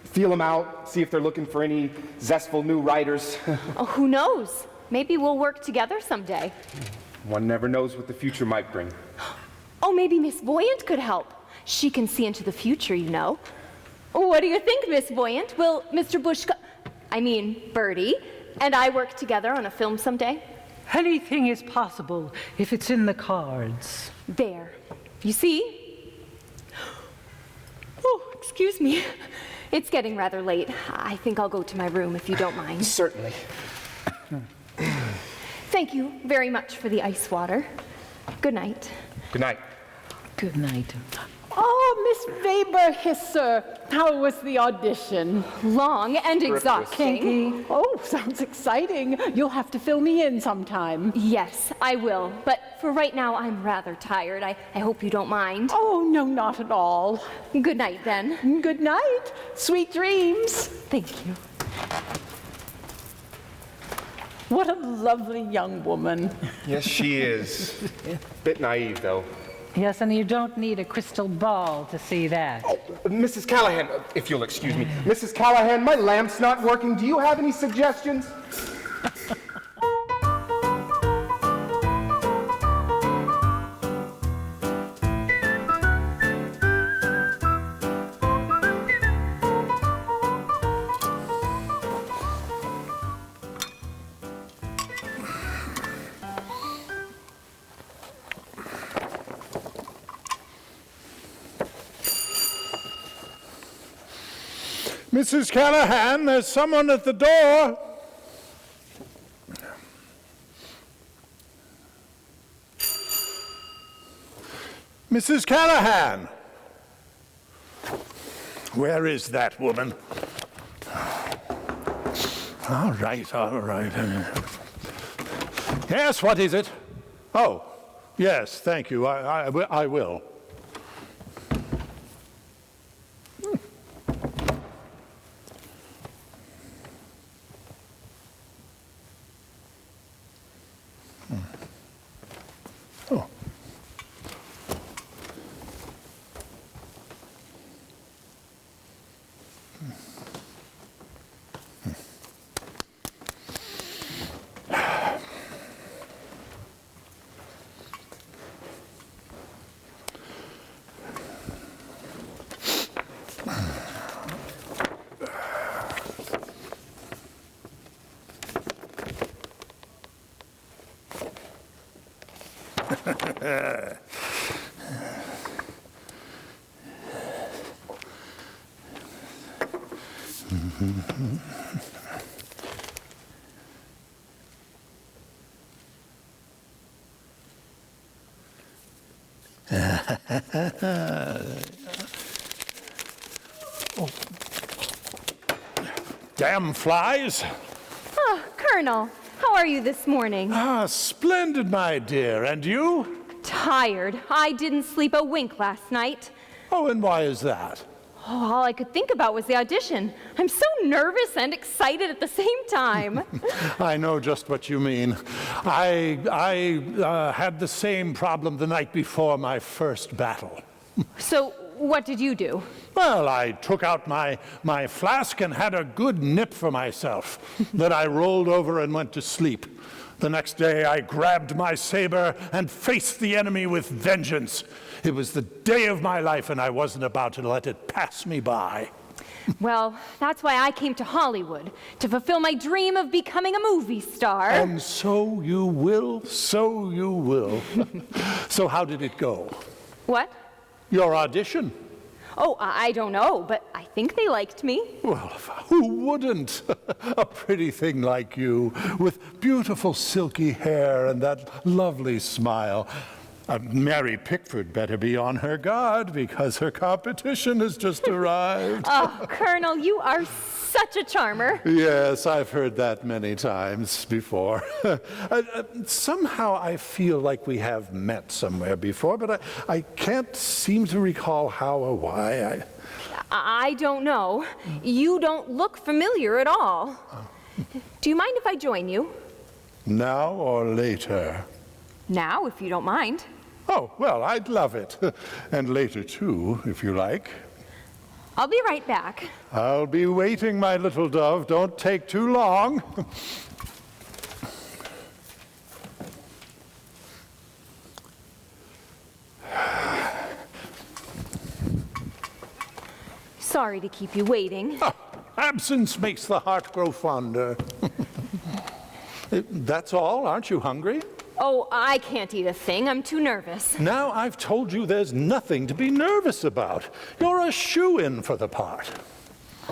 feel them out, see if they're looking for any zestful new writers. Oh, who knows? Maybe we'll work together someday. One never knows what the future might bring. Oh, maybe Miss Voyant could help. She can see into the future, you know. What do you think, Miss Voyant? Will Mr. Bertie, and I work together on a film someday? Anything is possible if it's in the cards. There. You see? Oh, excuse me. It's getting rather late. I think I'll go to my room if you don't mind. Certainly. Thank you very much for the ice water. Good night. Good night. Good night. Oh, Miss Weber-Hisser, how was the audition? Long and exhausting. Kinky. Oh, sounds exciting. You'll have to fill me in sometime. Yes, I will. But for right now, I'm rather tired. I hope you don't mind. Oh, no, not at all. Good night, then. Good night. Sweet dreams. Thank you. What a lovely young woman. Yes, she is. Bit naive, though. Yes, and you don't need a crystal ball to see that. Oh, Mrs. Callahan, if you'll excuse me. Mrs. Callahan, my lamp's not working. Do you have any suggestions? Mrs. Callahan, there's someone at the door. Mrs. Callahan! Where is that woman? All right, all right. Yes, what is it? Oh, yes, thank you. I will. Oh. Oh. Damn flies! Oh, Colonel, how are you this morning? Ah, splendid, my dear. And you? Tired. I didn't sleep a wink last night. Oh, and why is that? Oh, all I could think about was the audition. I'm so nervous and excited at the same time. I know just what you mean. I had the same problem the night before my first battle. So, what did you do? Well, I took out my flask and had a good nip for myself. Then I rolled over and went to sleep. The next day, I grabbed my saber and faced the enemy with vengeance. It was the day of my life, and I wasn't about to let it pass me by. Well, that's why I came to Hollywood, to fulfill my dream of becoming a movie star. And so you will, so you will. So how did it go? What? Your audition? Oh, I don't know, but I think they liked me. Well, who wouldn't? A pretty thing like you, with beautiful silky hair and that lovely smile. Mary Pickford better be on her guard, because her competition has just arrived. Oh, Colonel, you are such a charmer. Yes, I've heard that many times before. Somehow I feel like we have met somewhere before, but I can't seem to recall how or why. I don't know. You don't look familiar at all. Do you mind if I join you? Now or later? Now, if you don't mind. Oh, well, I'd love it. And later, too, if you like. I'll be right back. I'll be waiting, my little dove. Don't take too long. Sorry to keep you waiting. Oh, absence makes the heart grow fonder. That's all? Aren't you hungry? Oh, I can't eat a thing. I'm too nervous. Now I've told you there's nothing to be nervous about. You're a shoo-in for the part.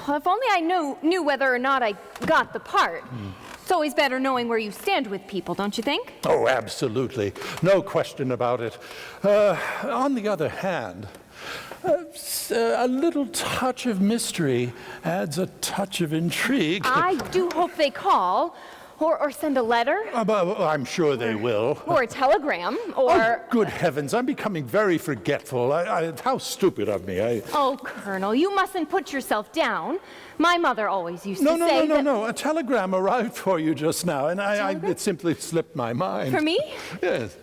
Well, if only I knew whether or not I got the part. It's always better knowing where you stand with people, don't you think? Oh, absolutely. No question about it. On the other hand, a little touch of mystery adds a touch of intrigue. I do hope they call. Or send a letter, But I'm sure they will. or a telegram, Oh, or... good heavens, I'm becoming very forgetful. How stupid of me. Oh, Colonel, you mustn't put yourself down. My mother always used to say that... No. A telegram arrived for you just now, and it simply slipped my mind. For me? Yes.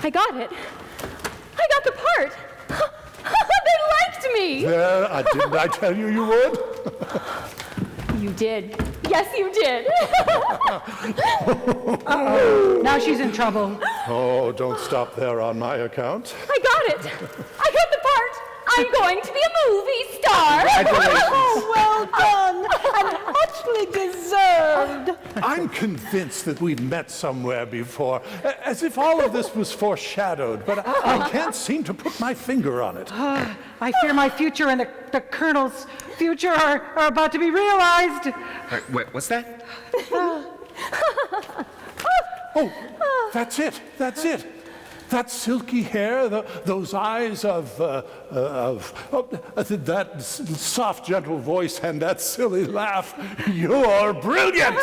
I got it. I got the part. They liked me. There, didn't I tell you you would? You did. Yes, you did. Now she's in trouble. Oh, don't stop there on my account. I got it. I got the part. I'm going to be a movie star. Oh, well done, and muchly deserved. I'm convinced that we've met somewhere before, as if all of this was foreshadowed, but I can't seem to put my finger on it. I fear my future and the Colonel's future are about to be realized. Wait, what's that? Oh, that's it. That silky hair, those eyes that soft, gentle voice, and that silly laugh. You're brilliant!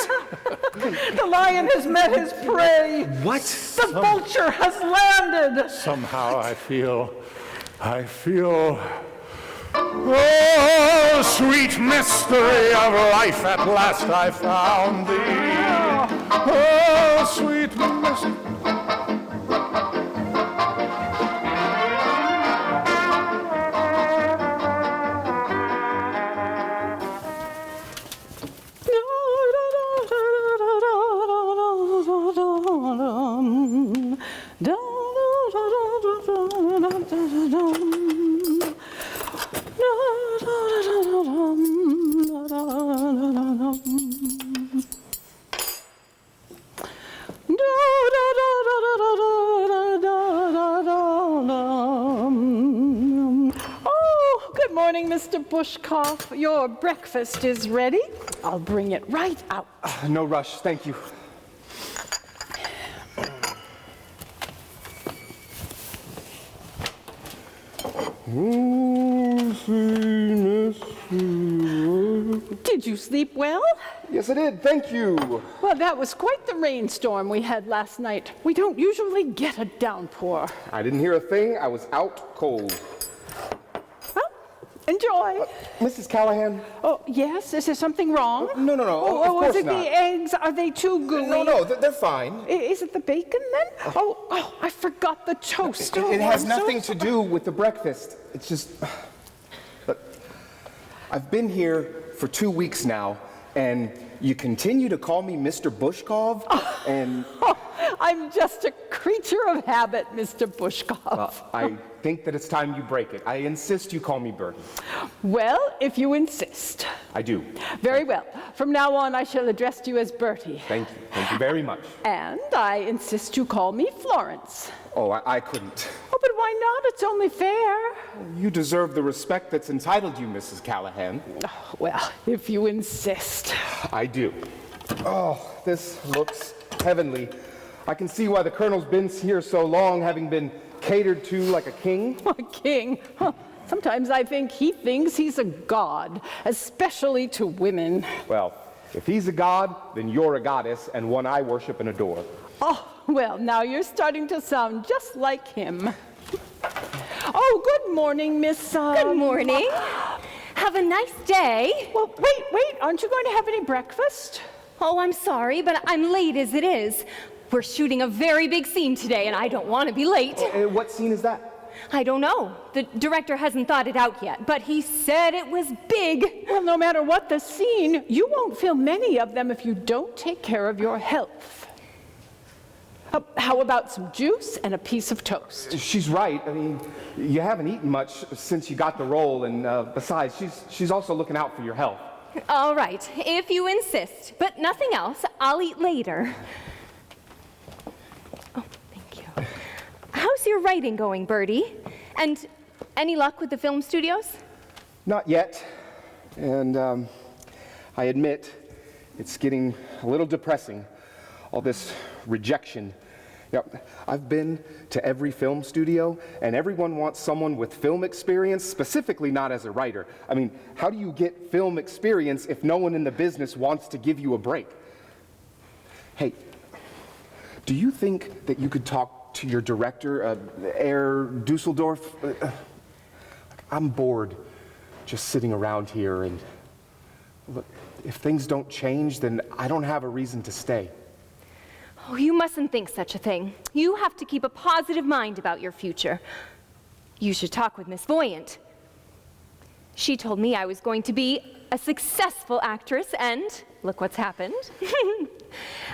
The lion has met his prey. What? The vulture has landed. Somehow I feel, oh, sweet mystery of life, at last I found thee. Oh, sweet mystery. Oh, good morning, Mr. Bushkoff. Your breakfast is ready. I'll bring it right out. No rush, thank you. Did you sleep well? Yes, I did, thank you. Well, that was quite the rainstorm we had last night. We don't usually get a downpour. I didn't hear a thing, I was out cold. Well, enjoy. Mrs. Callahan? Oh, yes? Is there something wrong? No, of course is it not. the eggs? Are they too gooey? No, they're fine. Is it the bacon then? Oh, I forgot the toast. It has I'm so nothing to do with the breakfast. It's just, look, I've been here for 2 weeks now, and you continue to call me Mr. Bushkov, and... Oh, I'm just a creature of habit, Mr. Bushkoff. I think that it's time you break it. I insist you call me Bertie. Well, if you insist. I do. Very well. From now on, I shall address you as Bertie. Thank you very much. And I insist you call me Florence. Oh, I couldn't. Oh, but why not? It's only fair. You deserve the respect that's entitled you, Mrs. Callahan. Oh, well, if you insist. I do. Oh, this looks heavenly. I can see why the Colonel's been here so long, having been catered to like a king. A king? Huh. Sometimes I think he thinks he's a god, especially to women. Well, if he's a god, then you're a goddess, and one I worship and adore. Oh, well, now you're starting to sound just like him. Oh, good morning, Miss... Good morning. Have a nice day. Well, wait, aren't you going to have any breakfast? Oh, I'm sorry, but I'm late as it is. We're shooting a very big scene today, and I don't want to be late. What scene is that? I don't know. The director hasn't thought it out yet, but he said it was big. Well, no matter what the scene, you won't film many of them if you don't take care of your health. How about some juice and a piece of toast? She's right. I mean, you haven't eaten much since you got the role, and besides, she's also looking out for your health. All right, if you insist, but nothing else. I'll eat later. Oh, thank you. How's your writing going, Bertie? And any luck with the film studios? Not yet. And I admit, it's getting a little depressing. All this rejection I've been to every film studio, and everyone wants someone with film experience, specifically not as a writer. I mean, how do you get film experience if no one in the business wants to give you a break? Hey, do you think that you could talk to your director, Herr Dusseldorf? I'm bored just sitting around here, and look, if things don't change, then I don't have a reason to stay. Oh, you mustn't think such a thing. You have to keep a positive mind about your future. You should talk with Miss Voyant. She told me I was going to be a successful actress, and look what's happened.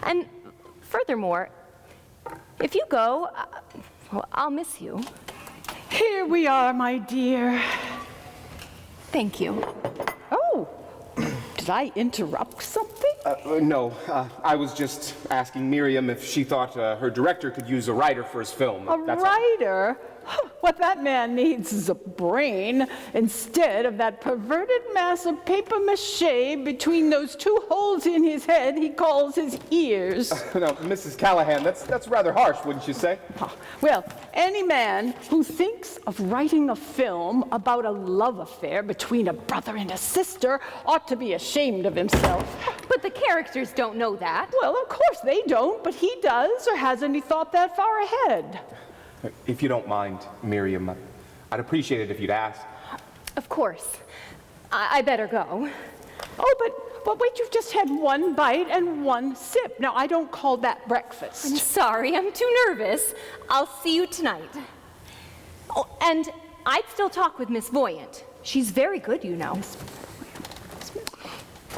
And furthermore, if you go, well, I'll miss you. Here we are, my dear. Thank you. Oh, did I interrupt something? No, I was just asking Miriam if she thought her director could use a writer for his film. A writer? What that man needs is a brain instead of that perverted mass of paper mache between those two holes in his head he calls his ears. No, Mrs. Callahan, that's rather harsh, wouldn't you say? Well, any man who thinks of writing a film about a love affair between a brother and a sister ought to be ashamed of himself. But the characters don't know that. Well, of course they don't, but he does, or hasn't he thought that far ahead? If you don't mind, Miriam, I'd appreciate it if you'd ask. Of course. I better go. Oh, but wait, you've just had one bite and one sip. Now, I don't call that I'm breakfast. sorry, I'm too nervous. I'll see you tonight. Oh, and I'd still talk with Miss Voyant. She's very good, you know.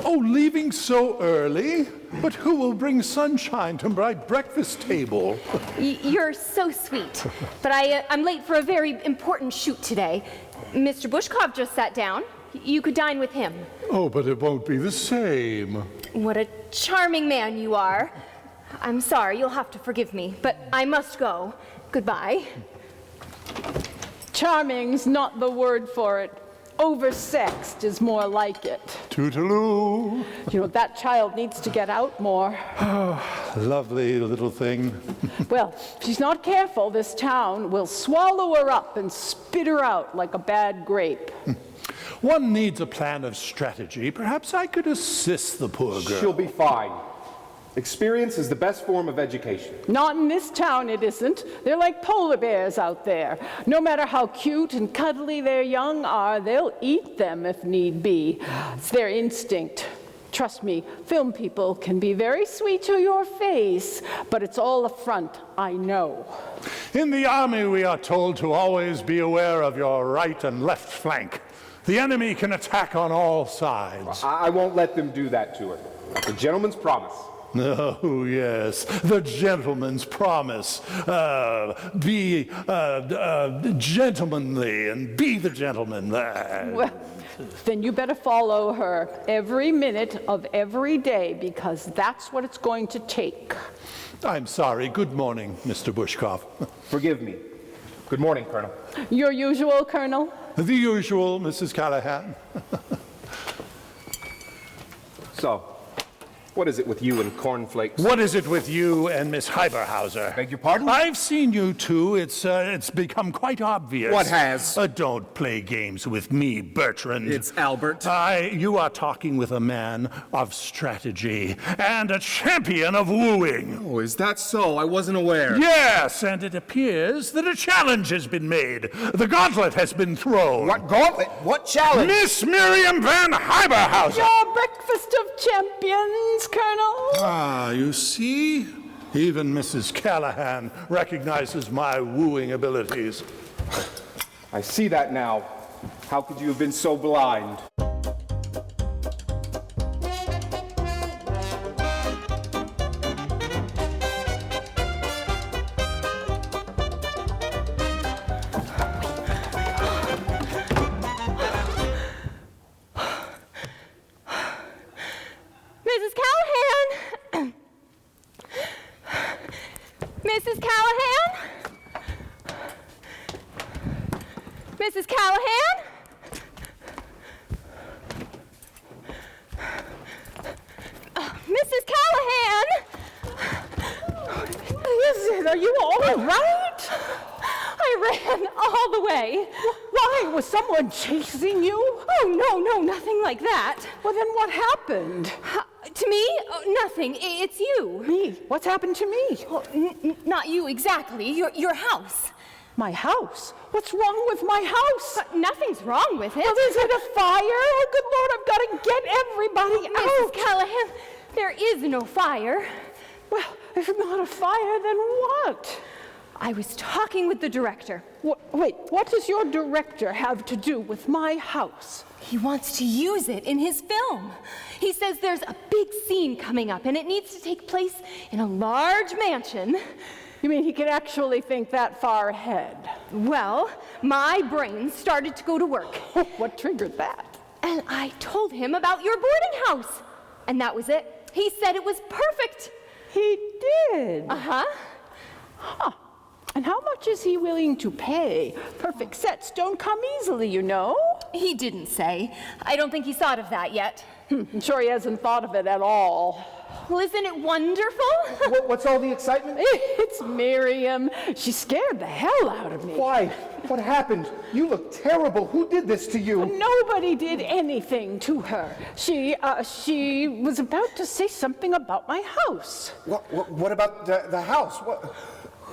Oh, leaving so early? But who will bring sunshine to my breakfast table? You're so sweet. But I'm late for a very important shoot today. Mr. Bushkov just sat down. You could dine with him. Oh, but it won't be the same. What a charming man you are. I'm sorry, you'll have to forgive me, but I must go. Goodbye. Charming's not the word for it. Oversexed is more like it. Toodaloo. You know, that child needs to get out more. Lovely little thing. Well, if she's not careful, this town will swallow her up and spit her out like a bad grape. One needs a plan of strategy. Perhaps I could assist the poor girl. She'll be fine. Experience is the best form of education. Not in this town, it isn't. They're like polar bears out there. No matter how cute and cuddly their young are, they'll eat them if need be. It's their instinct. Trust me, film people can be very sweet to your face, but it's all a front, I know. In the army, we are told to always be aware of your right and left flank. The enemy can attack on all sides. I won't let them do that to her. That's a gentleman's promise. Oh, yes, the gentleman's promise. Be gentlemanly and be the gentleman. Well, then you better follow her every minute of every day, because that's what it's going to take. I'm sorry. Good morning, Mr. Bushkov. Forgive me. Good morning, Colonel. Your usual, Colonel? The usual, Mrs. Callahan. So, what is it with you and cornflakes? What is it with you and Miss Hiberhauser? Beg your pardon? I've seen you two. It's become quite obvious. What has? Don't play games with me, Bertrand. It's Albert. You are talking with a man of strategy and a champion of wooing. Oh, is that so? I wasn't aware. Yes, and it appears that a challenge has been made. The gauntlet has been thrown. What gauntlet? What challenge? Miss Miriam Van Hiberhauser! Your breakfast of champions, Colonel. Ah, you see? Even Mrs. Callahan recognizes my wooing abilities. I see that now. How could you have been so blind? Mrs. Callahan! Mrs. Callahan? Mrs. Callahan? Mrs. Callahan? Is it Pickford, are you all right? I ran all the way. Why? Was someone chasing you? Oh, no, nothing like that. Well, then what happened? To me? Oh, nothing. It's you. Me? What's happened to me? Well, not you exactly. Your house. My house? What's wrong with my house? Nothing's wrong with it. Well, is it a fire? Oh, good Lord, I've got to get everybody Mrs. out. Callahan, there is no fire. Well, if not a fire, then what? I was talking with the director. Wait, what does your director have to do with my house? He wants to use it in his film. He says there's a big scene coming up, and it needs to take place in a large mansion. You mean he can actually think that far ahead? Well, my brain started to go to work. What triggered that? And I told him about your boarding house. And that was it. He said it was perfect. He did? Uh-huh. Huh. And how much is he willing to pay? Perfect sets don't come easily, you know. He didn't say. I don't think he's thought of that yet. I'm sure he hasn't thought of it at all. Well, isn't it wonderful? What's all the excitement? It's Miriam. She scared the hell out of me. Why? What happened? You look terrible. Who did this to you? Nobody did anything to her. She was about to say something about my house. What about the house?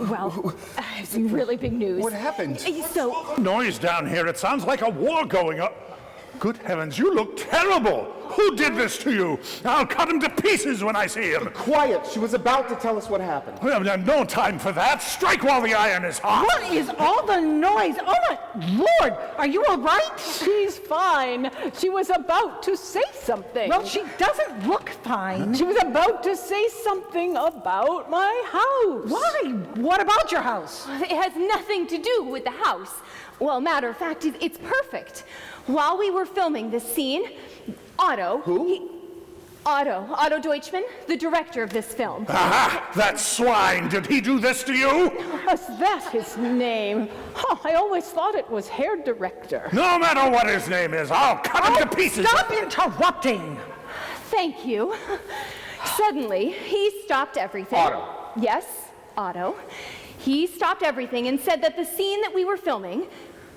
Well, I have some really big news. What happened? So, Noise down here. It sounds like a war going on. Good heavens, you look terrible. Who did this to you? I'll cut him to pieces when I see him. Quiet. She was about to tell us what happened. We have no time for that. Strike while the iron is hot. What is all the noise? Oh, my Lord! Are you all right? She's fine. She was about to say something. Well, she doesn't look fine. She was about to say something about my house. Why? What about your house? it has nothing to do with the house. Well, matter of fact, it's perfect. While we were filming this scene, Otto... Who? Otto Deutschmann, the director of this film. Aha! That swine! Did he do this to you? Is that his name? Huh, I always thought it was hair director. No matter what his name is, I'll cut him to pieces. Stop interrupting! Thank you. Suddenly, he stopped everything. Otto. Yes, Otto. He stopped everything and said that the scene that we were filming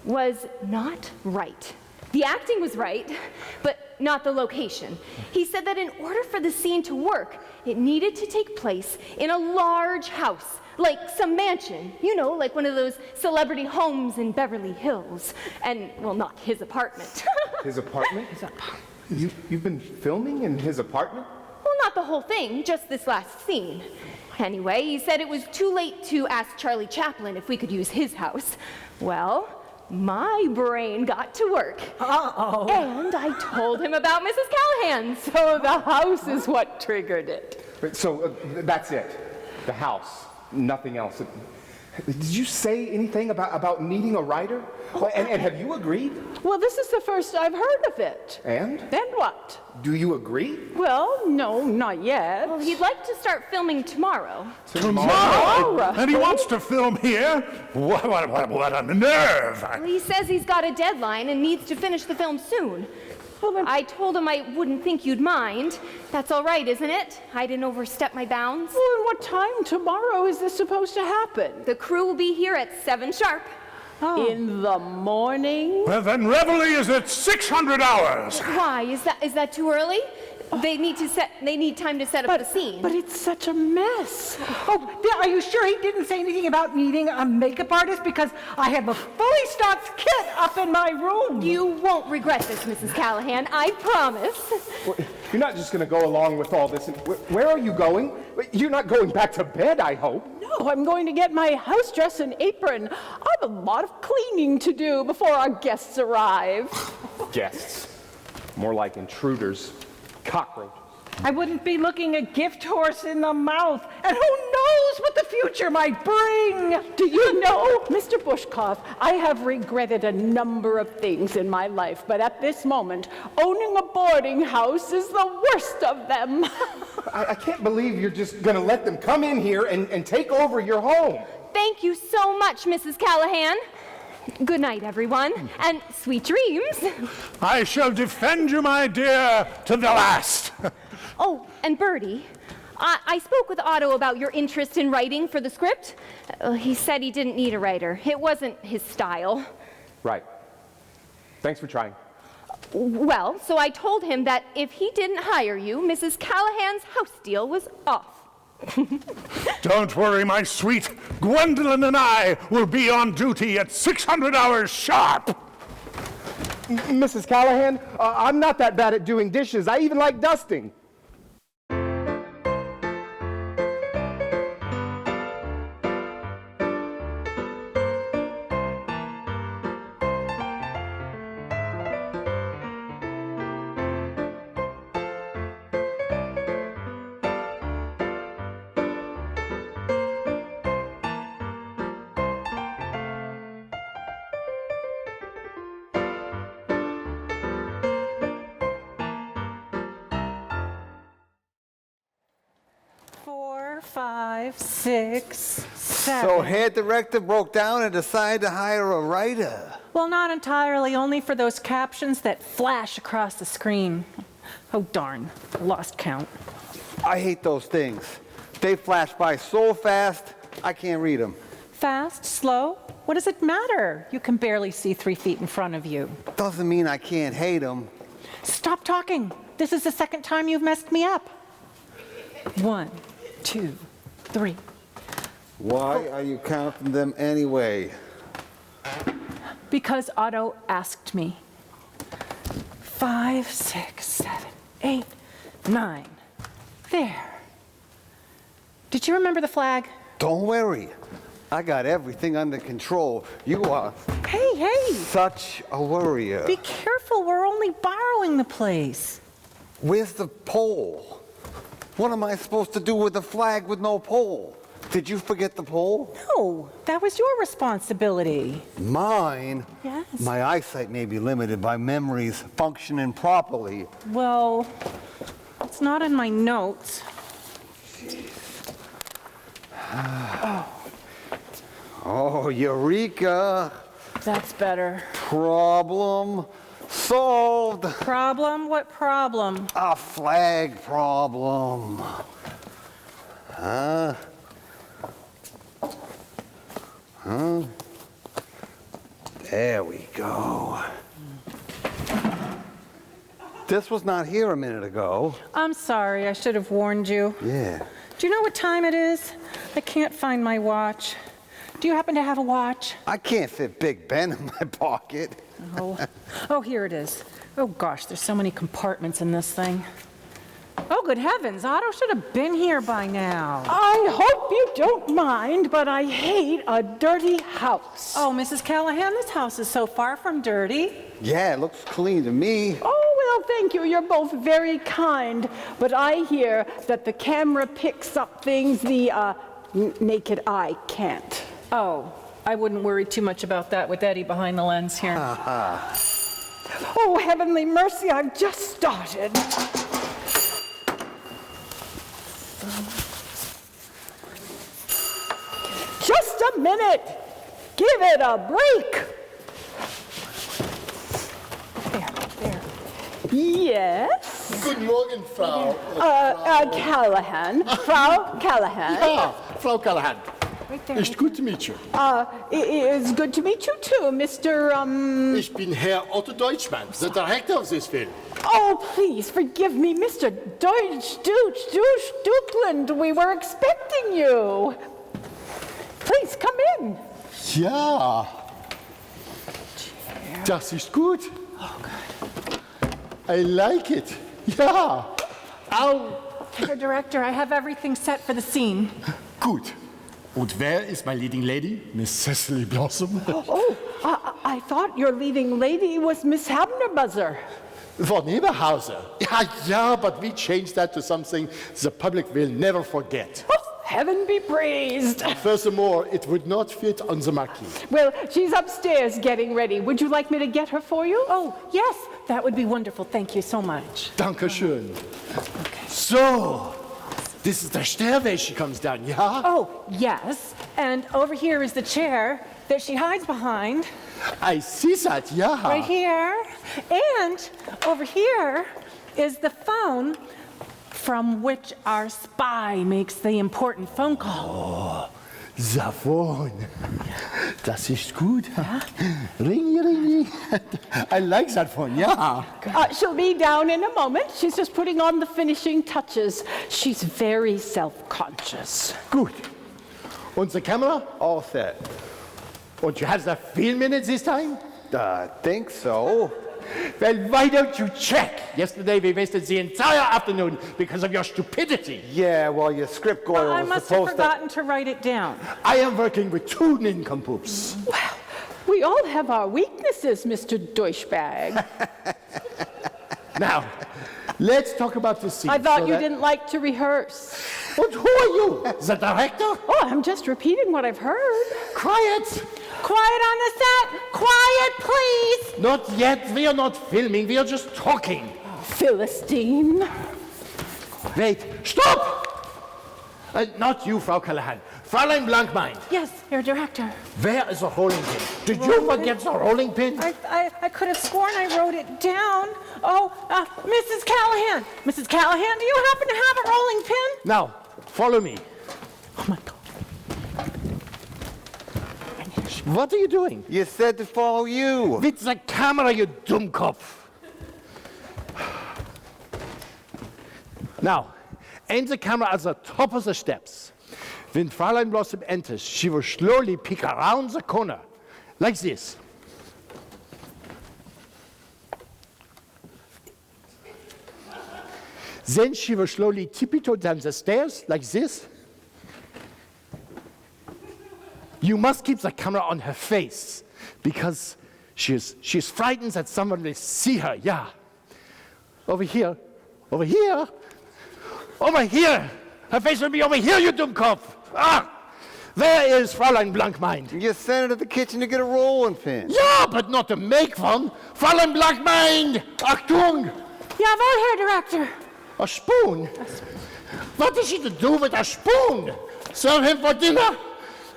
was not right. The acting was right, but not the location. He said that in order for the scene to work, it needed to take place in a large house, like some mansion, you know, like one of those celebrity homes in Beverly Hills. And, well, not his apartment. His apartment? You've been filming in his apartment? Well, not the whole thing, just this last scene. Anyway, he said it was too late to ask Charlie Chaplin if we could use his house. Well, my brain got to work. Uh-oh. And I told him about Mrs. Callahan's. So the house is what triggered it. So that's it. The house. Nothing else. Did you say anything about needing a writer? And have you agreed? Well, this is the first I've heard of it. And? Then what? Do you agree? Well, no, not yet. Well, he'd like to start filming tomorrow. Tomorrow? And he wants to film here? What a nerve! Well, he says he's got a deadline and needs to finish the film soon. Well, then, I told him I wouldn't think you'd mind. That's all right, isn't it? I didn't overstep my bounds. well, and what time tomorrow is this supposed to happen? The crew will be here at 7 sharp. In the morning? Well, then reveille is at 600 hours. Why? Is that too early? They need time to set up the scene. But it's such a mess. Oh, are you sure he didn't say anything about needing a makeup artist? Because I have a fully stocked kit up in my room. You won't regret this, Mrs. Callahan, I promise. You're not just going to go along with all this. Where are you going? You're not going back to bed, I hope. No, I'm going to get my house dress and apron. I have a lot of cleaning to do before our guests arrive. Guests. More like intruders. Cockroaches. I wouldn't be looking a gift horse in the mouth. And who knows what the future might bring? Do you know, Mr. Bushkoff, I have regretted a number of things in my life, but at this moment, owning a boarding house is the worst of them. I can't believe you're just going to let them come in here and take over your home. Thank you so much, Mrs. Callahan. Good night, everyone, and sweet dreams. I shall defend you, my dear, to the last. Oh, and Bertie, I spoke with Otto about your interest in writing for the script. He said he didn't need a writer. It wasn't his style. Right. Thanks for trying. Well, so I told him that if he didn't hire you, Mrs. Callahan's house deal was off. Don't worry, my sweet. Gwendolyn and I will be on duty at 600 hours sharp. Mrs. Callahan, I'm not that bad at doing dishes. I even like dusting. Four, 5, 6, 7. So head director broke down and decided to hire a writer. Well, not entirely, only for those captions that flash across the screen. Oh, darn, I lost count. I hate those things. They flash by so fast, I can't read them. Fast, slow, what does it matter? You can barely see 3 feet in front of you. Doesn't mean I can't hate them. Stop talking. This is the second time you've messed me up. 1, 2, 3. Why are you counting them anyway? Because Otto asked me. 5, 6, 7, 8, 9. There. Did you remember the flag? Don't worry. I got everything under control. You are Hey! such a worrier. Be careful, we're only borrowing the place. Where's the pole? What am I supposed to do with a flag with no pole? Did you forget the pole? No, that was your responsibility. Mine? Yes. My eyesight may be limited by memories functioning properly. Well, it's not in my notes. Oh, Eureka! That's better. Problem solved. Problem? What problem? A flag problem. Huh? There we go. This was not here a minute ago. I'm sorry, I should have warned you. Yeah. Do you know what time it is? I can't find my watch. Do you happen to have a watch? I can't fit Big Ben in my pocket. Oh, here it is. Oh gosh, there's so many compartments in this thing. Oh, good heavens, Otto should have been here by now. I hope you don't mind, but I hate a dirty house. Oh, Mrs. Callahan, this house is so far from dirty. Yeah, it looks clean to me. Oh, well, thank you. You're both very kind. But I hear that the camera picks up things the naked eye can't. Oh, I wouldn't worry too much about that with Eddie behind the lens here. Oh, heavenly mercy, I've just started. Just a minute. Give it a break. There. Yes? Guten Morgen, Frau. Callahan. Frau Callahan. Ja, Frau Callahan. Right there. It's good to meet you. It's good to meet you too, Mr. Ich bin Herr Otto Deutschmann, the director of this film. Oh, please forgive me, Mr. Dukeland. We were expecting you. Please come in. Ja. Das ist gut. Oh, good. I like it. Ja. Au. Mr. Director, I have everything set for the scene. Gut. Und wer ist my leading lady? Miss Cecily Blossom. Oh, I thought your leading lady was Miss Habnerbuzzer. Van Hiberhauser. Ja, but we changed that to something the public will never forget. Oh, heaven be praised. Furthermore, it would not fit on the marquee. Well, she's upstairs getting ready. Would you like me to get her for you? Oh, yes, that would be wonderful. Thank you so much. Dankeschön. So, this is the stairway she comes down, ja? Oh, yes. And over here is the chair that she hides behind. I see that, ja. Right here. And over here is the phone from which our spy makes the important phone call. The phone. Das ist gut. Ring, ring, ring. I like that phone, yeah. She'll be down in a moment. She's just putting on the finishing touches. She's very self-conscious. Gut. Unsere camera? All set. And you have the film in it this time? I think so. Well, why don't you check? Yesterday we wasted the entire afternoon because of your stupidity. Yeah, well, your script girl I was must have supposed forgotten to write it down. I am working with two nincompoops. Well, we all have our weaknesses, Mr. Douchebag. Now, let's talk about the scene. I thought you didn't like to rehearse. But who are you? The director? Oh, I'm just repeating what I've heard. Quiet! Quiet on the set! Quiet, please! Not yet. We are not filming. We are just talking. Philistine. Wait. Stop! Not you, Frau Callahan. Fräulein Blankmein. Yes, Herr Director. Where is the rolling pin? Did you forget the rolling pin? I could have sworn I wrote it down. Oh, Mrs. Callahan. Mrs. Callahan, do you happen to have a rolling pin? Now, follow me. Oh, my God. What are you doing? You said to follow you. With the camera, you Dummkopf. Now, aim the camera at the top of the steps. When Fräulein Blossom enters, she will slowly peek around the corner, like this. Then she will slowly tiptoe down the stairs, like this. You must keep the camera on her face, because she's frightened that someone will see her, yeah. Over here, over here, over here. Her face will be over here, you Dummkopf. Ah, there is Fräulein Blankmein. You sent her to the kitchen to get a rolling pin. Yeah, but not to make one. Fräulein Blankmein, Achtung. Jawohl, Herr Director. A spoon? What is she to do with a spoon? Serve him for dinner?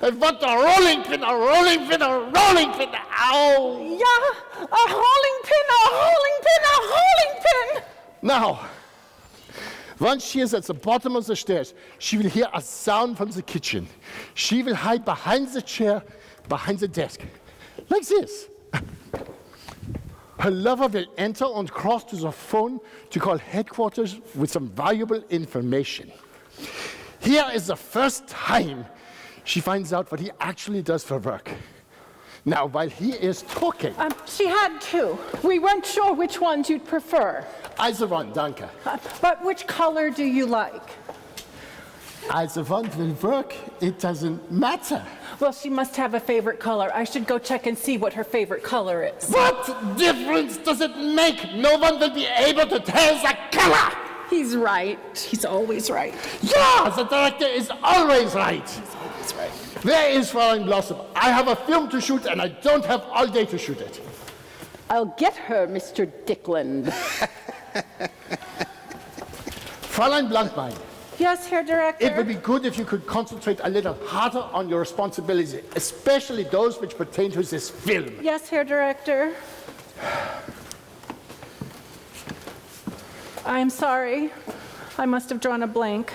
I want a rolling pin, a rolling pin, a rolling pin. Ow! Yeah, a rolling pin, a rolling pin, a rolling pin. Now, once she is at the bottom of the stairs, she will hear a sound from the kitchen. She will hide behind the chair, behind the desk, like this. Her lover will enter and cross to the phone to call headquarters with some valuable information. Here is the first time she finds out what he actually does for work. Now, while he is talking... She had two. We weren't sure which ones you'd prefer. Also one, danke. But which color do you like? Also one will work, it doesn't matter. Well, she must have a favorite color. I should go check and see what her favorite color is. What difference does it make? No one will be able to tell the color! He's right. He's always right. Yeah, the director is always right. He's always right. Where is Fräulein Blossom? I have a film to shoot and I don't have all day to shoot it. I'll get her, Mr. Dickland. Fräulein Blankmein, Yes, Herr Director. it would be good if you could concentrate a little harder on your responsibilities, especially those which pertain to this film. Yes, Herr Director. I'm sorry. I must have drawn a blank.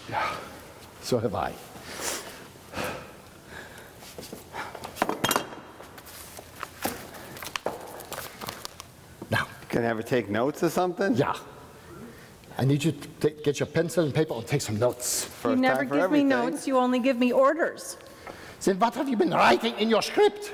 Yeah, so have I. Now, Can I have her take notes or something? yeah. I need you to get your pencil and paper and take some notes. You First never time for give everything. me notes. You only give me orders. Then what have you been writing in your script?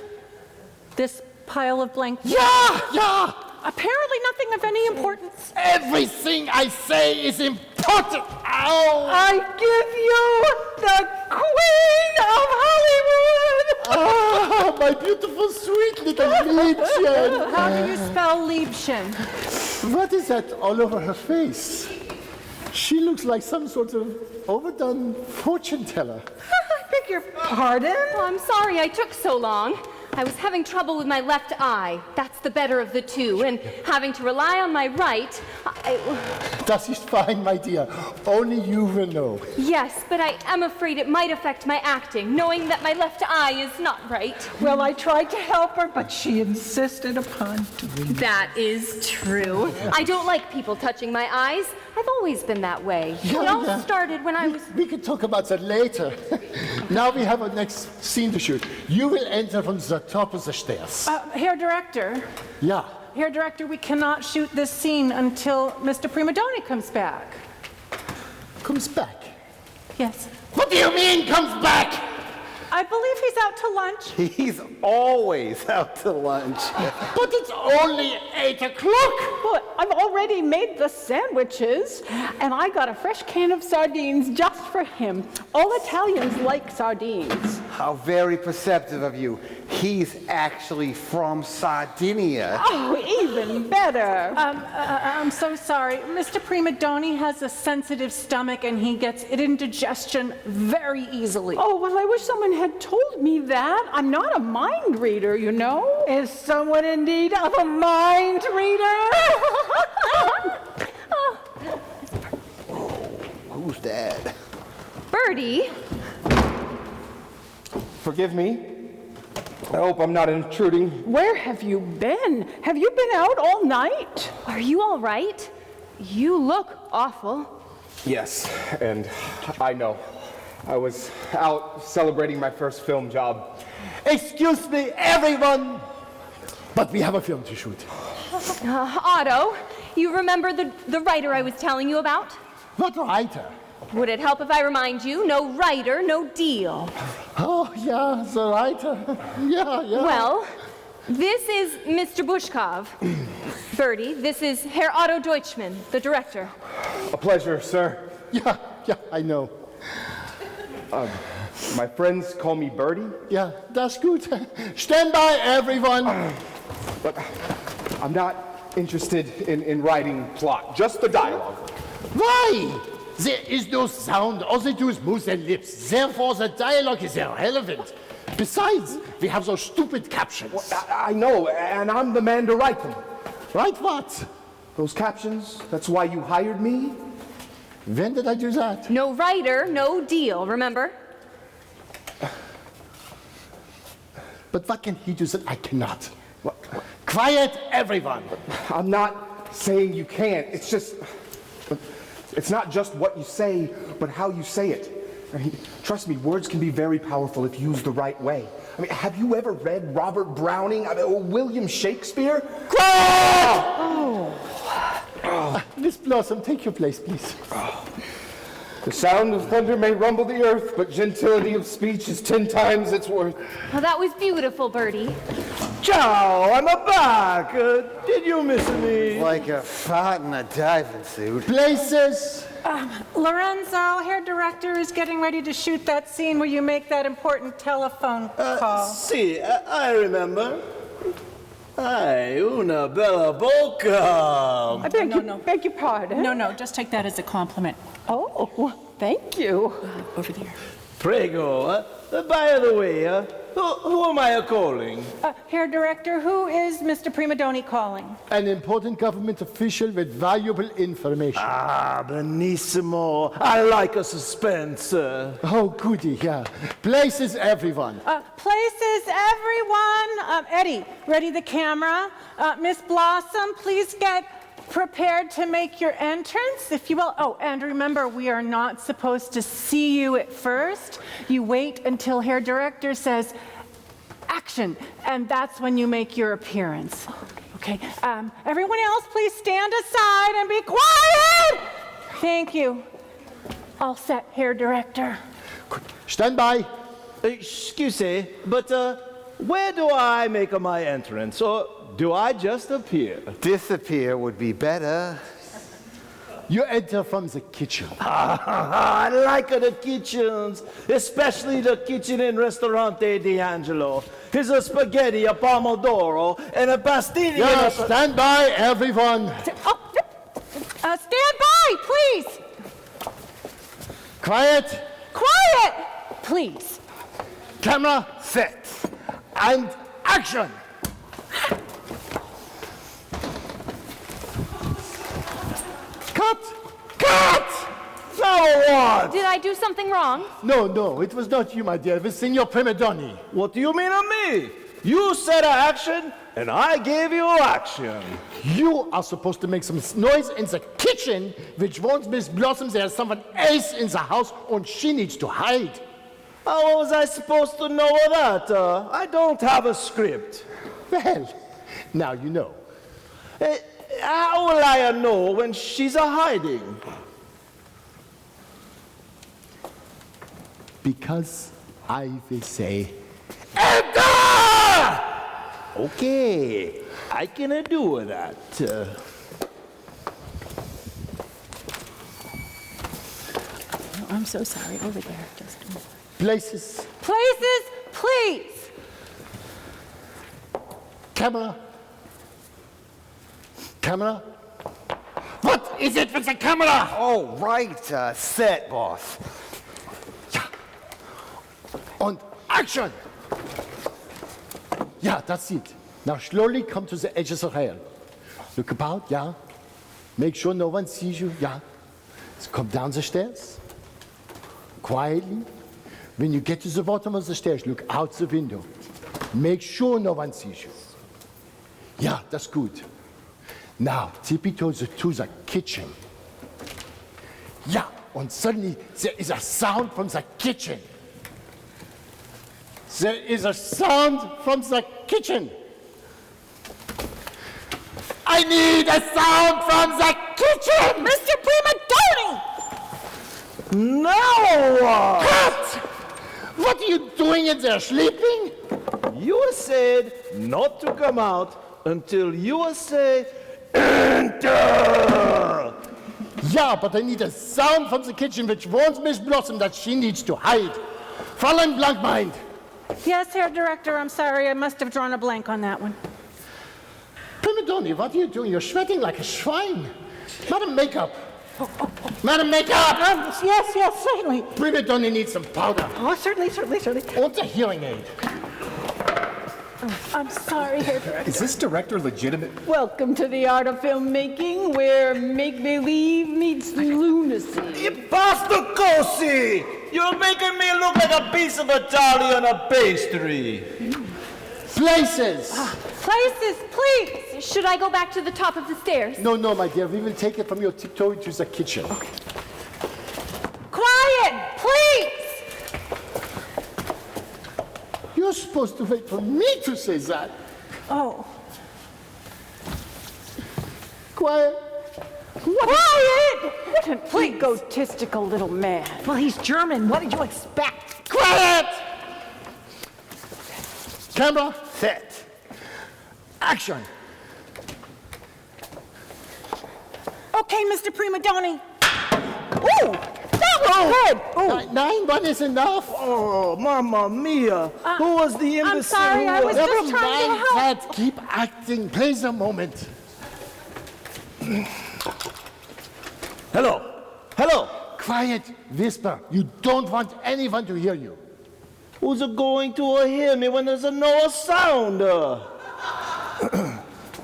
This pile of blank. Yeah! Apparently nothing of any importance. Everything I say is important. Ow! I give you the Queen of Hollywood! Ah, my beautiful, sweet little Liebchen. How do you spell Liebchen? What is that all over her face? She looks like some sort of overdone fortune teller. I beg your pardon? Oh, I'm sorry I took so long. I was having trouble with my left eye. That's the better of the two. And having to rely on my right, Das ist fine, my dear. Only you will know. Yes, but I am afraid it might affect my acting, knowing that my left eye is not right. Well, I tried to help her, but she insisted upon doing it. That is true. I don't like people touching my eyes. I've always been that way. It all started when I was... We can talk about that later. Now we have a next scene to shoot. You will enter from the top of the stairs. Herr Director. Yeah. Herr Director, we cannot shoot this scene until Mr. Primadoni comes back. Comes back. Yes. What do you mean, comes back? I believe he's out to lunch. He's always out to lunch. But it's only 8 o'clock. Well, I've already made the sandwiches, and I got a fresh can of sardines just for him. All Italians like sardines. How very perceptive of you. He's actually from Sardinia. Oh, even better. I'm so sorry. Mr. Primadoni has a sensitive stomach, and he gets indigestion very easily. Oh, well, I wish someone had told me that. I'm not a mind reader, you know. Is someone in need of a mind reader? Who's that? Birdie, Forgive me. I hope I'm not intruding. Where have you been? Have you been out all night? are you all right? You look awful. Yes, and I know. I was out celebrating my first film job. Excuse me, everyone. But we have a film to shoot. Otto, you remember the writer I was telling you about? What writer? Would it help if I remind you? No writer, no deal. Oh, yeah, the writer. Yeah. Well, this is Mr. Bushkov. Birdie, this is Herr Otto Deutschmann, the director. A pleasure, sir. Yeah, I know. My friends call me Birdie, Yeah, that's good. Stand by, everyone. but I'm not interested in writing plot, just the dialogue. Why? There is no sound. All they do is move their lips. Therefore, the dialogue is irrelevant. Besides, we have those stupid captions. I know, and I'm the man to write them. Write what? Those captions, that's why you hired me? When did I do that? No writer, no deal, remember? But what can he do that I cannot? Quiet, everyone. I'm not saying you can't. It's just, it's not just what you say, but how you say it. I mean, trust me, words can be very powerful if used the right way. I mean, have you ever read Robert Browning, or William Shakespeare? Quiet! Miss Blossom, take your place, please. The sound of thunder may rumble the earth, but gentility of speech is 10 times its worth. Well, that was beautiful, Birdie. Ciao, I'm back. Did you miss me? Like a fart in a diving suit. Places. Lorenzo, Herr Director is getting ready to shoot that scene where you make that important telephone call. See, I remember. Hi, una bella boca. I beg your pardon. No, just take that as a compliment. Oh, thank you. Over there. Prego. By the way, who am I calling? Herr Director, who is Mr. Primadoni calling? An important government official with valuable information. Ah, benissimo. I like a suspense. Oh, goody, yeah. Places, everyone. Places, everyone. Eddie, ready the camera. Miss Blossom, please get prepared to make your entrance, if you will. Oh, and remember, we are not supposed to see you at first. You wait until Herr Director says, action, and that's when you make your appearance. Okay, everyone else, please stand aside and be quiet! Thank you. All set, Herr Director. Stand by. Excuse me, but where do I make my entrance? Or do I just appear? Disappear would be better. You enter from the kitchen. I like the kitchens, especially the kitchen in Ristorante D'Angelo. Here's a spaghetti, a pomodoro, and a pastiglia. Yeah, stand by, everyone. Stand by, please. Quiet. Quiet, please. Camera set. And action! Cut! Cut! Now what? Did I do something wrong? No, it was not you, my dear. It was Signor Primadonni. What do you mean of me? You said action, and I gave you action. You are supposed to make some noise in the kitchen, which won't Miss Blossom. There's someone else in the house, and she needs to hide. How was I supposed to know that? I don't have a script. Well, now you know. How will I know when she's hiding? Because I will say, Enter! Okay, I can do that. Oh, I'm so sorry. Over there, just a moment. places, Places, please. camera. Camera? What is it with the camera? Oh, right, set, boss. And action! Yeah, that's it. Now slowly come to the edge of the rail. Look about, yeah. Make sure no one sees you, yeah. So come down the stairs. Quietly. When you get to the bottom of the stairs, look out the window. Make sure no one sees you. Yeah, that's good. Now, tiptoe to the kitchen. Yeah, and suddenly there is a sound from the kitchen. There is a sound from the kitchen. I need a sound from the kitchen! Mr. Primadonni! Now Cut! What are you doing in there, sleeping? you said not to come out until you say enter. Yeah, but I need a sound from the kitchen which warns Miss Blossom that she needs to hide. Fräulein Blankmind. Yes, Herr Director, I'm sorry. I must have drawn a blank on that one. Primadonni, what are you doing? You're sweating like a swine. Madam Makeup. Madam Makeup! Yes, certainly. Primadonni needs some powder. Oh, certainly. And a hearing aid. I'm sorry, Herr Director. Is this director legitimate? Welcome to the art of filmmaking, where make-believe meets lunacy. Impastocosi! You're making me look like a piece of Italian pastry. Places! Places, please. Should I go back to the top of the stairs? No, my dear. We will take it from your tiptoe to the kitchen. Okay. Quiet, please. You're supposed to wait for me to say that. Oh, Quiet. Quiet! What an egotistical little man. Well, he's German. What did you expect? Quiet! Camera, set. Action! okay, Mr. Primadonni. Ooh, that was good. Nine, one is enough. Oh, mamma mia! Who was the imbecile? I'm sorry, I was Never just trying to mind help. that. Keep acting. Please a moment. Hello. Quiet. Whisper. You don't want anyone to hear you. Who's going to hear me when there's no sound?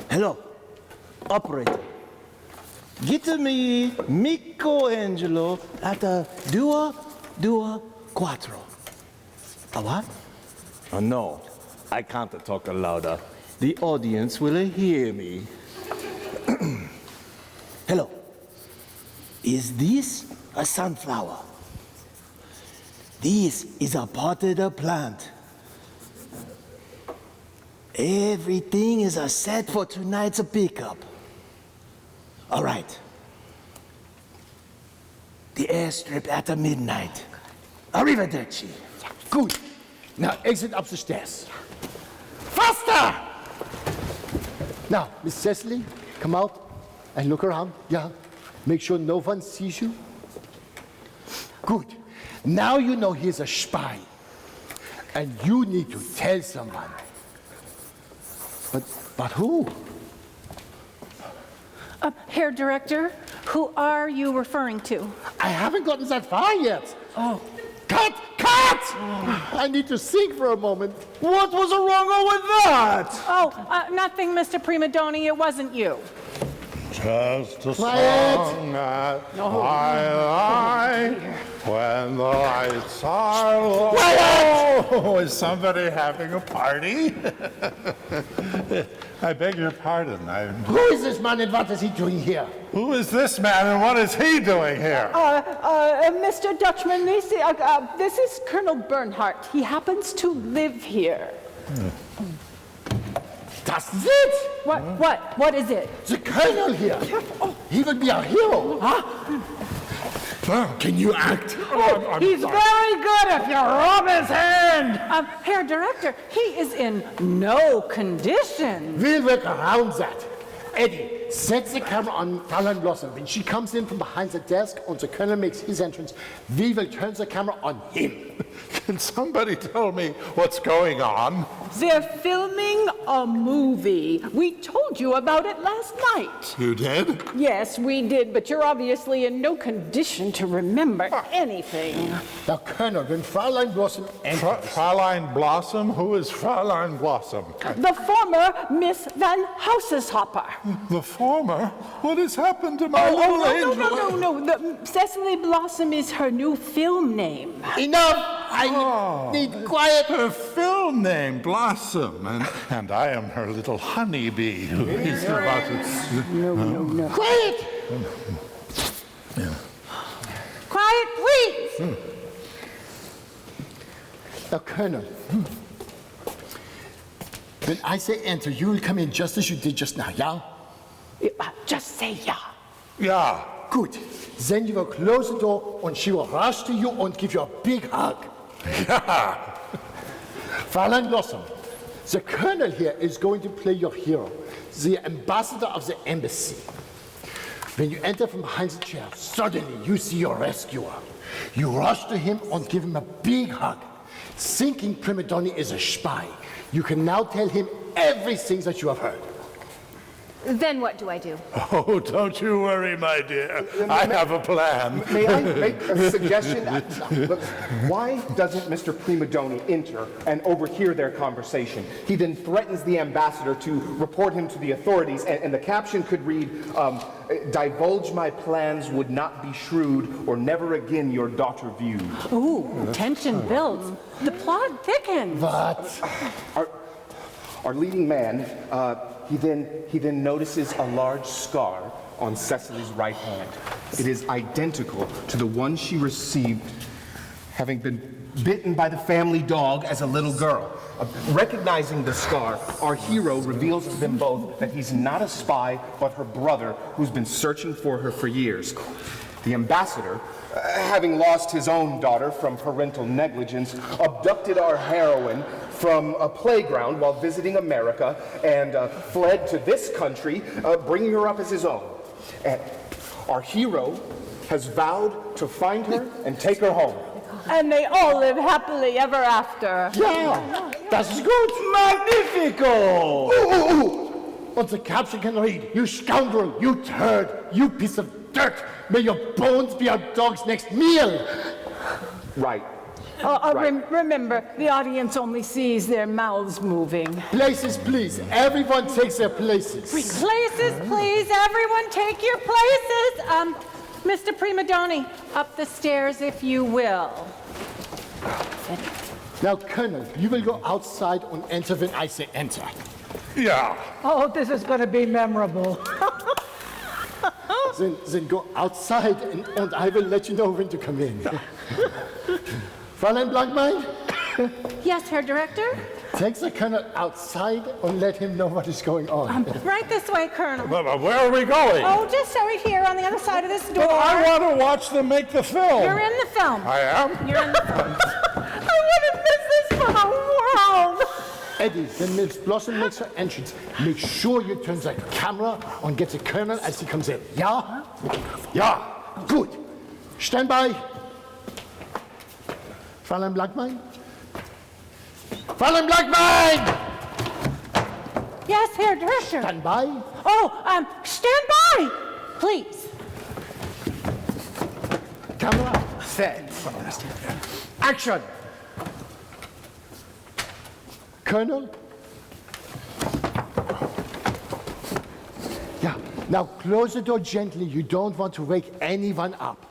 Hello, operator. Get me Michelangelo at a due quattro. A what? Oh, no, I can't talk louder. The audience will hear me. Hello. Is this a sunflower? This is a potted plant. Everything is set for tonight's pickup. All right. The airstrip at midnight. Arrivederci. Good. Now exit up the stairs. Faster! Now, Miss Cecily, come out and look around. Yeah. Make sure no one sees you. Good. Now you know he's a spy. And you need to tell someone. But who? Herr Director, who are you referring to? I haven't gotten that far yet. Oh. Cut! Cut! I need to think for a moment. What was wrong with that? Oh, nothing, Mr. Primadoni. It wasn't you. Just a Quiet. song at twilight when the lights are low. Oh, is somebody having a party? I beg your pardon. Who is this man and what is he doing here? Who is this man and what is he doing here? Mr. Dutchman, this is Colonel Bernhardt. He happens to live here. That's it! What is it? The colonel here. He will be our hero. Can you act? He's very good if you rub his hand. Herr Director, he is in no condition. We'll work around that. Eddie, set the camera on Fräulein Blossom. When she comes in from behind the desk and the colonel makes his entrance, we will turn the camera on him. Can somebody tell me what's going on? They're filming a movie. We told you about it last night. You did? Yes, we did, but you're obviously in no condition to remember anything. Now, Colonel, when Fräulein Blossom enters... Fräulein Blossom? Who is Fräulein Blossom? The former Miss Van Hiberhauser. The former? What has happened to my little angel? No. Cecily Blossom is her new film name. Enough! I need quiet. Her film name, Blossom, and I am her little honeybee who is about to... No. Quiet! Quiet, please! Now, Colonel, when I say enter, you will come in just as you did just now, yeah? Just say ja. Yeah. Good. Then you will close the door and she will rush to you and give you a big hug. Yeah. Fräulein Blossom, the colonel here is going to play your hero, the ambassador of the embassy. When you enter from behind the chair, suddenly you see your rescuer. You rush to him and give him a big hug. Thinking Primadoni is a spy, you can now tell him everything that you have heard. Then what do I do? Oh, don't you worry, my dear. I have a plan. May I make a suggestion? Look, why doesn't Mr. Primadoni enter and overhear their conversation? He then threatens the ambassador to report him to the authorities, and the caption could read, divulge my plans, would not be shrewd, or never again your daughter viewed. Ooh, tension builds. The plot thickens. But Our leading man, he then notices a large scar on Cecily's right hand. It is identical to the one she received having been bitten by the family dog as a little girl. Recognizing the scar, our hero reveals to them both that he's not a spy, but her brother, who's been searching for her for years. The ambassador, having lost his own daughter from parental negligence, abducted our heroine from a playground while visiting America and fled to this country, bringing her up as his own. And our hero has vowed to find her and take her home. And they all live happily ever after. yeah, that's good. Magnifico! Ooh. And the caption can read, you scoundrel, you turd, you piece of dirt. May your bones be our dog's next meal. Right. Right. Remember, the audience only sees their mouths moving. Places, please. Everyone takes their places. Places, please. Everyone take your places. Mr. Primadoni, up the stairs if you will. Now, Colonel, you will go outside and enter when I say enter. Yeah. Oh, this is going to be memorable. Then go outside and I will let you know when to come in. Fräulein Blankmein, Yes, Herr Director? take the Colonel outside and let him know what is going on. Right this way, Colonel. Where are we going? Oh, just right here on the other side of this door. But I want to watch them make the film. You're in the film. I am? You're in the film. I wouldn't miss this for the world. Eddie, when Miss Blossom makes her entrance, make sure you turn the camera and get the Colonel as he comes in. Yeah? Yeah. Good. Stand by. Fräulein Blankmein? Fräulein Blankmein! Yes, Herr Director. Stand by. Oh, stand by, please. Camera set. Action! Colonel? Yeah, now close the door gently. You don't want to wake anyone up.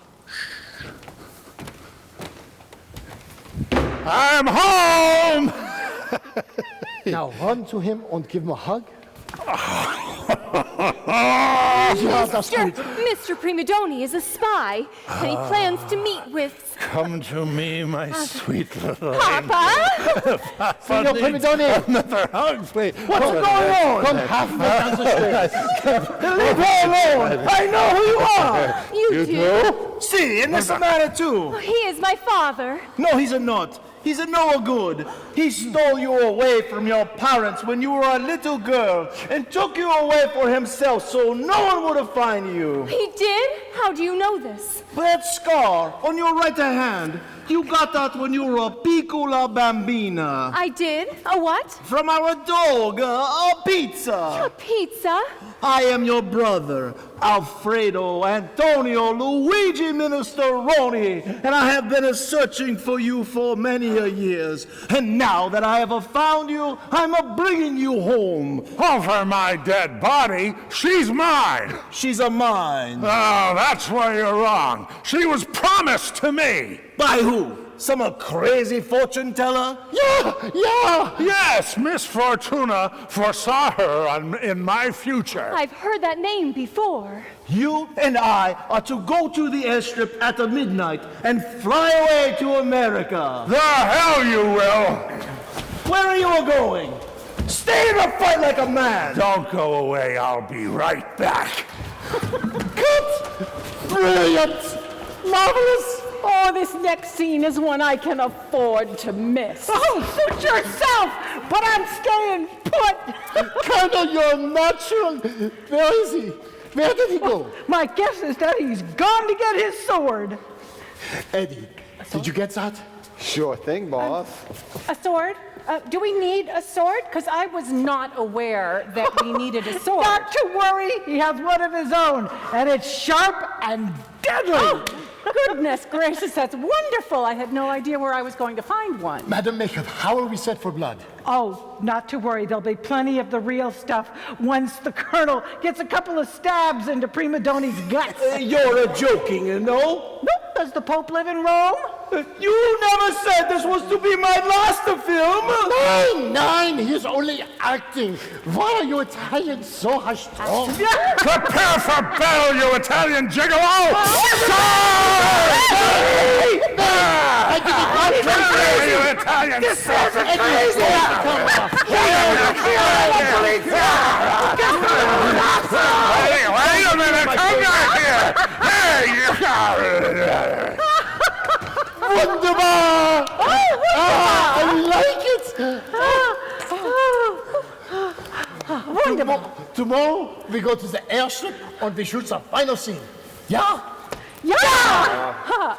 I'm home! Now run to him and give him a hug. Ja, das ist gut. Mr. Primadoni is a spy, and he plans to meet with... Come to me, my sweet little Papa? Signor Primadoni! Another hug, please. What's going on? Komm, half down the street. Leave her alone! I know who you are! You do? See, and there's a matter too. He is my father. No, he's not. He's a no good. He stole you away from your parents when you were a little girl and took you away for himself so no one would have found you. He did? How do you know this? That scar on your right hand, you got that when you were a piccola bambina. I did? A what? From our dog, a pizza. A pizza? I am your brother, Alfredo Antonio Luigi Minestrone, and I have been searching for you for many years. And now that I have found you, I'm bringing you home. Over my dead body, she's mine. She's a mine. Oh, that's where you're wrong. She was promised to me. By who? Some crazy fortune teller? Yeah. Yes, Miss Fortuna foresaw her in my future. I've heard that name before. You and I are to go to the airstrip at midnight and fly away to America. The hell you will. Where are you going? Stay in the fight like a man. Don't go away. I'll be right back. Brilliant! Marvelous! Oh, this next scene is one I can afford to miss. Oh, suit yourself, but I'm staying put. Colonel, you're natural. Where is he? Where did he go? My guess is that he's gone to get his sword. Eddie, did you get that? Sure thing, boss. A sword? Do we need a sword? Because I was not aware that we needed a sword. Not to worry, he has one of his own, and it's sharp and deadly. Oh, goodness gracious, that's wonderful. I had no idea where I was going to find one. Madam Maker, how are we set for blood? Oh, not to worry. There'll be plenty of the real stuff once the Colonel gets a couple of stabs into Primadoni's guts. You're joking, no? Nope. Does the Pope live in Rome? You never said this was to be my last film. Nine, he's only acting. Why are you Italians so strong? Prepare for battle, you Italian gigolo! You Italian sausage! Wait a minute! Come back here! Hey! Wunderbar! I like it! Wonderful. Tomorrow we go to the airstrip and we shoot the final scene. Yeah? Yeah!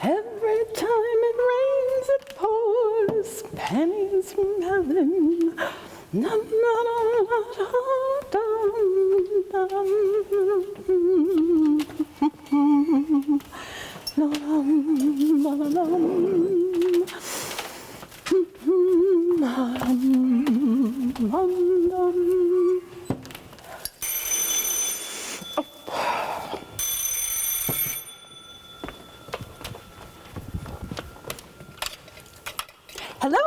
Every time it rains, it pours pennies from heaven. Na, na, na, na, da, dum, na, na, na, Hello?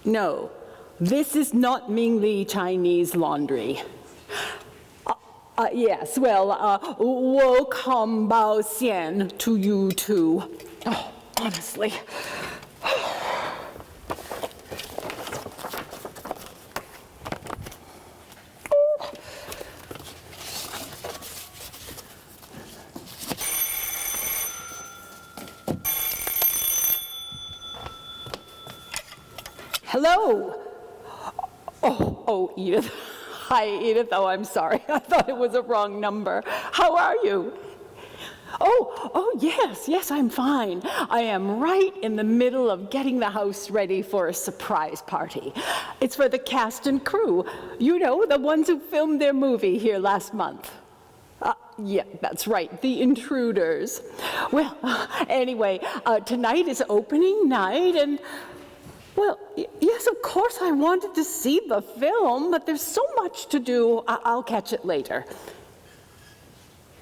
No, this is not Mingli Chinese laundry. Yes, well, welcome Bao Xian to you too. Oh, honestly. Hello. Oh, Edith. Hi, Edith. Oh, I'm sorry. I thought it was a wrong number. How are you? Oh, yes, I'm fine. I am right in the middle of getting the house ready for a surprise party. It's for the cast and crew. You know, the ones who filmed their movie here last month. Yeah, that's right, The Intruders. Well, anyway, tonight is opening night, and, well, yes, of course I wanted to see the film, but there's so much to do, I'll catch it later.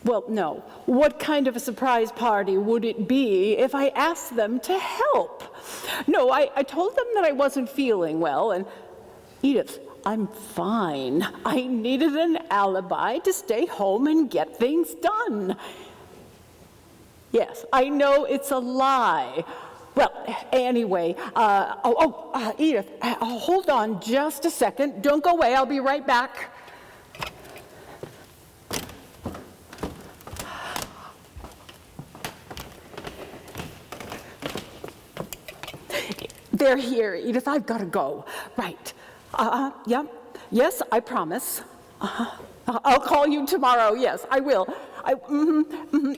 Well, no. What kind of a surprise party would it be if I asked them to help? No, I told them that I wasn't feeling well, and Edith, I'm fine. I needed an alibi to stay home and get things done. Yes, I know it's a lie. Well, anyway, Edith, hold on just a second. Don't go away, I'll be right back. They're here, Edith, I've got to go. Right. Yeah. Yes, I promise. I'll call you tomorrow. Yes, I will.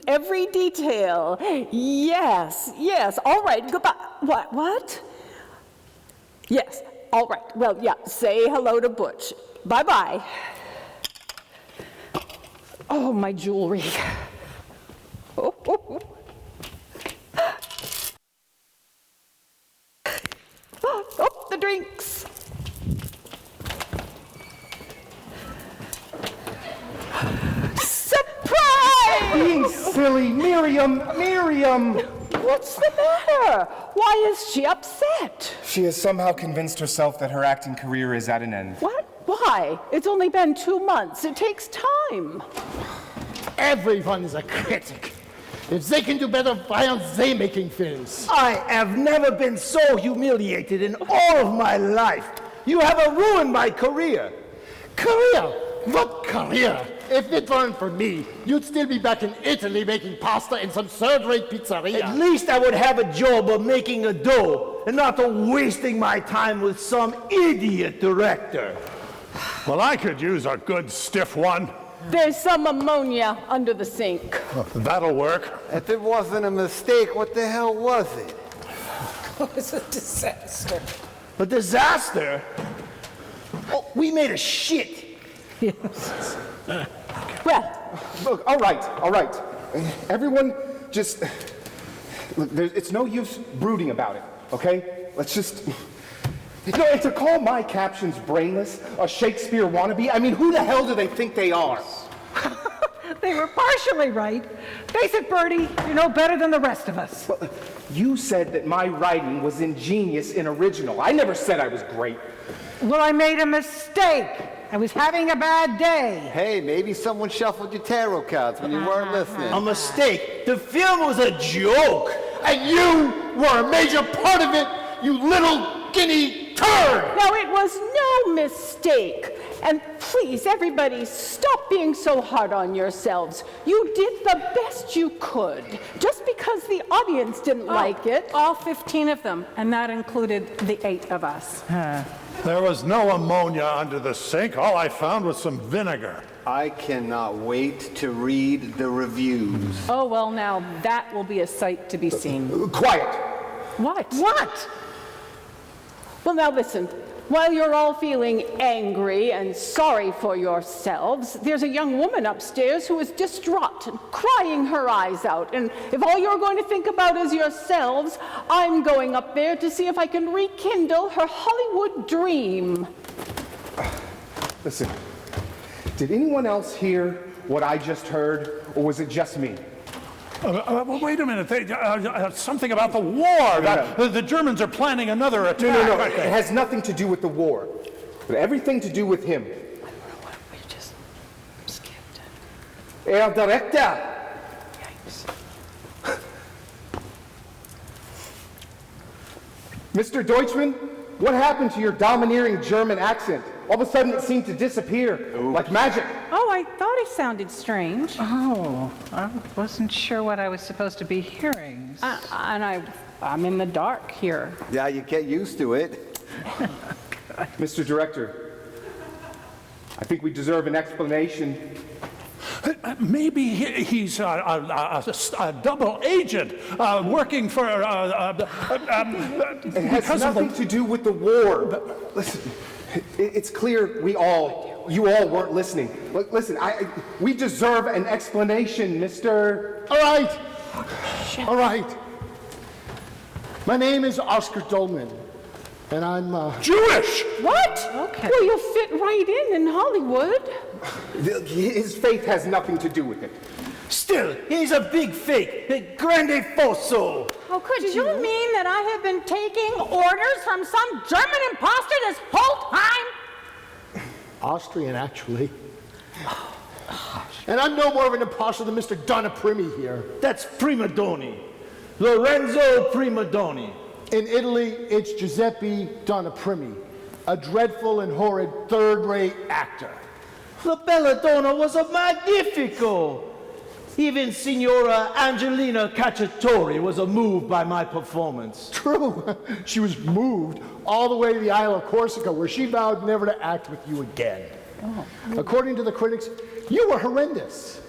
Every detail. Yes. All right. Goodbye. What? Yes. All right. Well, yeah. Say hello to Butch. Bye-bye. Oh, my jewelry. Oh, the drinks. Surprise! Being silly, Miriam! What's the matter? Why is she upset? She has somehow convinced herself that her acting career is at an end. What? Why? It's only been 2 months. It takes time. Everyone's a critic. If they can do better, why aren't they making films? I have never been so humiliated in all of my life. You have ruined my career. Career? What career? If it weren't for me, you'd still be back in Italy making pasta in some third-rate pizzeria. At least I would have a job of making a dough and not wasting my time with some idiot director. Well, I could use a good stiff one. There's some ammonia under the sink. That'll work. If it wasn't a mistake, what the hell was it? It was a disaster. A disaster? Oh, we made a shit. Yes. Well, Look, all right. Everyone just... Look, it's no use brooding about it, okay? Let's just... You know, and to call my captions brainless, a Shakespeare wannabe, I mean, who the hell do they think they are? They were partially right. Face it, Bertie, you know better than the rest of us. Well, you said that my writing was ingenious and original. I never said I was great. Well, I made a mistake. I was having a bad day. Hey, maybe someone shuffled your tarot cards when you weren't listening. A mistake. The film was a joke. And you were a major part of it, you little guinea turd! now it was no mistake. And please, everybody, stop being so hard on yourselves. You did the best you could. Just because the audience didn't like it. All 15 of them, and that included the 8 of us. There was no ammonia under the sink. All I found was some vinegar. I cannot wait to read the reviews. Oh, well, now that will be a sight to be seen. Quiet. What? What? Well, now listen. While you're all feeling angry and sorry for yourselves, there's a young woman upstairs who is distraught and crying her eyes out. And if all you're going to think about is yourselves, I'm going up there to see if I can rekindle her Hollywood dream. Listen, did anyone else hear what I just heard, or was it just me? Wait a minute. Something about the war. The Germans are planning another attack. No. It has nothing to do with the war, but everything to do with him. We just skipped. Herr Director! Mr. Deutschmann, what happened to your domineering German accent? All of a sudden it seemed to disappear, like magic. Oh, I thought he sounded strange. Oh, I wasn't sure what I was supposed to be hearing. And I'm in the dark here. Yeah, you get used to it. Mr. Director, I think we deserve an explanation. Maybe he's a double agent working for... it has nothing to do with the war. But listen, it's clear you all weren't listening. Listen, we deserve an explanation, Mr. All right. All right. My name is Oscar Dolman, and I'm Jewish! What? Okay. Well, you'll fit right in Hollywood. His faith has nothing to do with it. Still, he's a big fake. A grande falso. How could Do you? you mean that I have been taking orders from some German imposter this whole time? Austrian, actually. And I'm no more of an imposter than Mr. Donnaprimi here. That's Primadoni. Lorenzo Primadoni. In Italy, it's Giuseppe Donnaprimi, a dreadful and horrid third-rate actor. La Belladonna was a magnifico. Even Signora Angelina Cacciatori was moved by my performance. True. She was moved all the way to the Isle of Corsica, where she vowed never to act with you again. Oh. According to the critics, you were horrendous.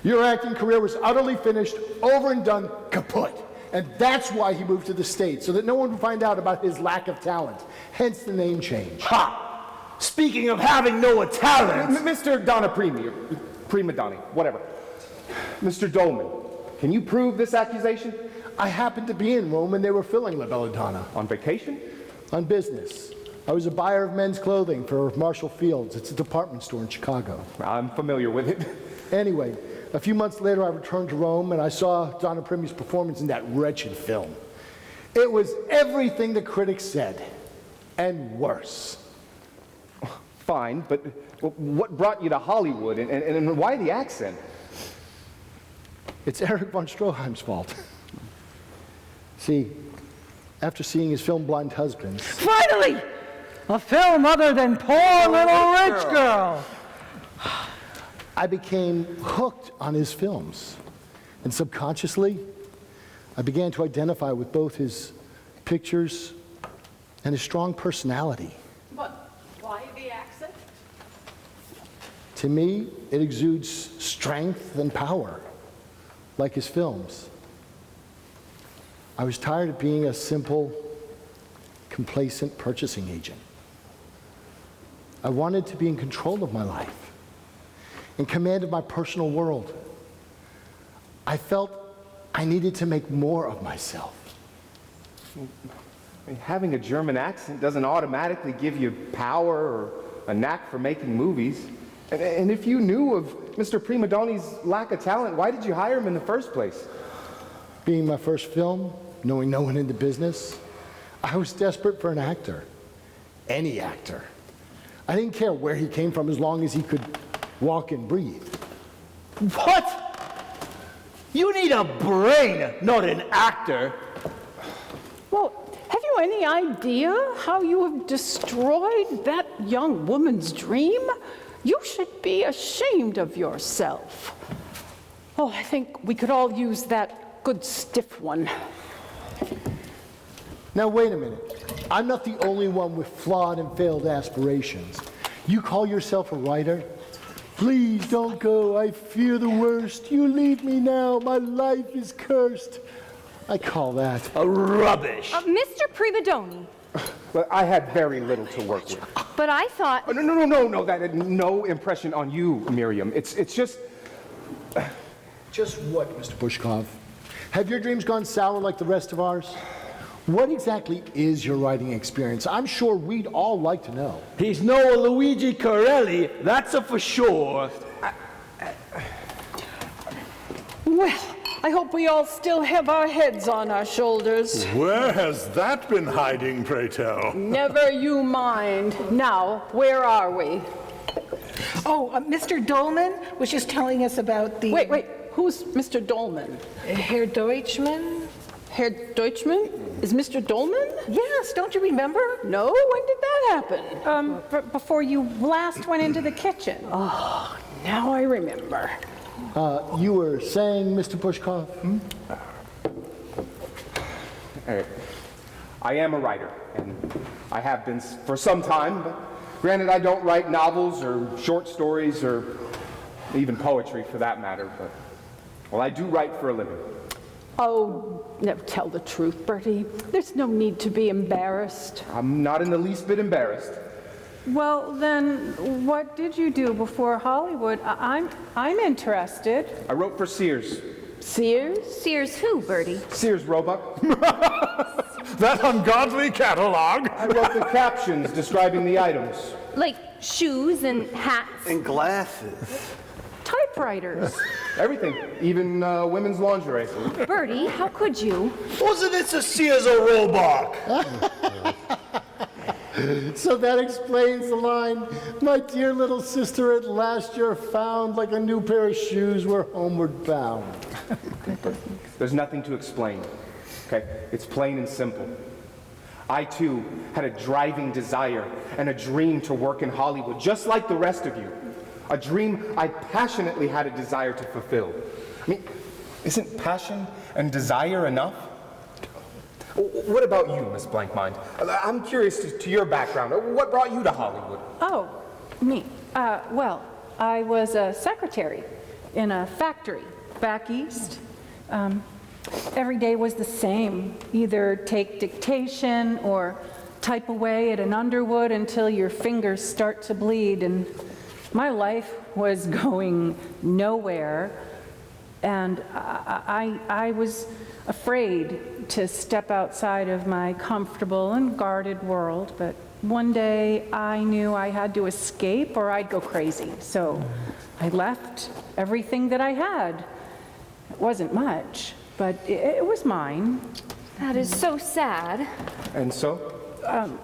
Your acting career was utterly finished, over and done, kaput. And that's why he moved to the States, so that no one would find out about his lack of talent. Hence the name change. Ha! Speaking of having no talent... Mr. Donnaprimi, or Primadoni, whatever. Mr. Dolman, can you prove this accusation? I happened to be in Rome when they were filming La Belladonna. On vacation? On business. I was a buyer of men's clothing for Marshall Fields. It's a department store in Chicago. I'm familiar with it. Anyway, a few months later I returned to Rome and I saw Donnaprimi's performance in that wretched film. It was everything the critics said, and worse. Fine, but what brought you to Hollywood and why the accent? It's Erich von Stroheim's fault. See, after seeing his film Blind Husbands... Finally! A film other than Poor Little Rich Girl. I became hooked on his films. And subconsciously, I began to identify with both his pictures and his strong personality. But why the accent? To me, it exudes strength and power, like his films. I was tired of being a simple, complacent purchasing agent. I wanted to be in control of my life, in command of my personal world. I felt I needed to make more of myself. I mean, having a German accent doesn't automatically give you power or a knack for making movies. And if you knew of Mr. Primadoni's lack of talent, why did you hire him in the first place? Being my first film, knowing no one in the business, I was desperate for an actor. Any actor. I didn't care where he came from as long as he could walk and breathe. What? You need a brain, not an actor. Well, have you any idea how you have destroyed that young woman's dream? You should be ashamed of yourself. Oh, I think we could all use that good stiff one. Now wait a minute. I'm not the only one with flawed and failed aspirations. You call yourself a writer? Please don't go. I fear the worst. You leave me now. My life is cursed. I call that rubbish. Mr. Primadoni. But I had very little to work with. But I thought... Oh, no, that had no impression on you, Miriam. It's just... Just what, Mr. Bushkov? Have your dreams gone sour like the rest of ours? What exactly is your writing experience? I'm sure we'd all like to know. He's no Luigi Corelli, that's a for sure. Well, I hope we all still have our heads on our shoulders. Where has that been hiding, pray tell? Never you mind. Now, where are we? Oh, Mr. Dolman was just telling us about the... Wait, who's Mr. Dolman? Herr Deutschmann? Herr Deutschmann? Is Mr. Dolman? Yes, don't you remember? No, when did that happen? Before you last went into the kitchen. Oh, now I remember. You were saying, Mr. Bushkov? I am a writer, and I have been for some time, but granted I don't write novels or short stories or even poetry for that matter, but, well, I do write for a living. Oh, no, tell the truth, Bertie. There's no need to be embarrassed. I'm not in the least bit embarrassed. Well, then, what did you do before Hollywood? I'm interested. I wrote for Sears. Sears? Sears who, Bertie? Sears Roebuck. That ungodly catalog. I wrote the captions describing the items. Like shoes and hats? And glasses. Typewriters. Everything, even women's lingerie. Bertie, how could you? Wasn't it a Sears or Roebuck? So that explains the line, my dear little sister at last you're found, like a new pair of shoes we're homeward bound. There's nothing to explain, okay? It's plain and simple. I, too, had a driving desire and a dream to work in Hollywood, just like the rest of you. A dream I passionately had a desire to fulfill. I mean, isn't passion and desire enough? What about you, Miss Blankmind? I'm curious to your background. What brought you to Hollywood? Oh, me. Well, I was a secretary in a factory back east. Every day was the same. Either take dictation or type away at an Underwood until your fingers start to bleed. And my life was going nowhere. And I was afraid to step outside of my comfortable and guarded world, but one day I knew I had to escape or I'd go crazy. So I left everything that I had. It wasn't much, but it was mine. That is so sad. And so?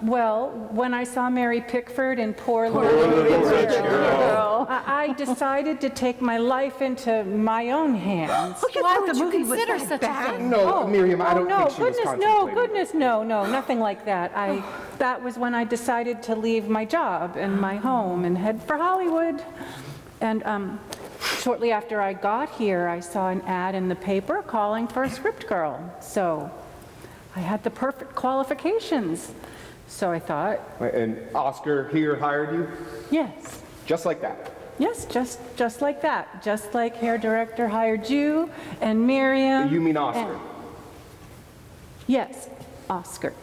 Well, when I saw Mary Pickford in Poor Little Rich Girl, I decided to take my life into my own hands. Why would you consider such a thing? No, Miriam, I don't think she was no, contemplating. goodness, no, nothing like that. That was when I decided to leave my job and my home and head for Hollywood. And shortly after I got here, I saw an ad in the paper calling for a script girl. So I had the perfect qualifications. So I thought. And Oscar here hired you? Yes. Just like that? Yes, just like that. Just like hair director hired you and Miriam. You mean Oscar? Yes, Oscar.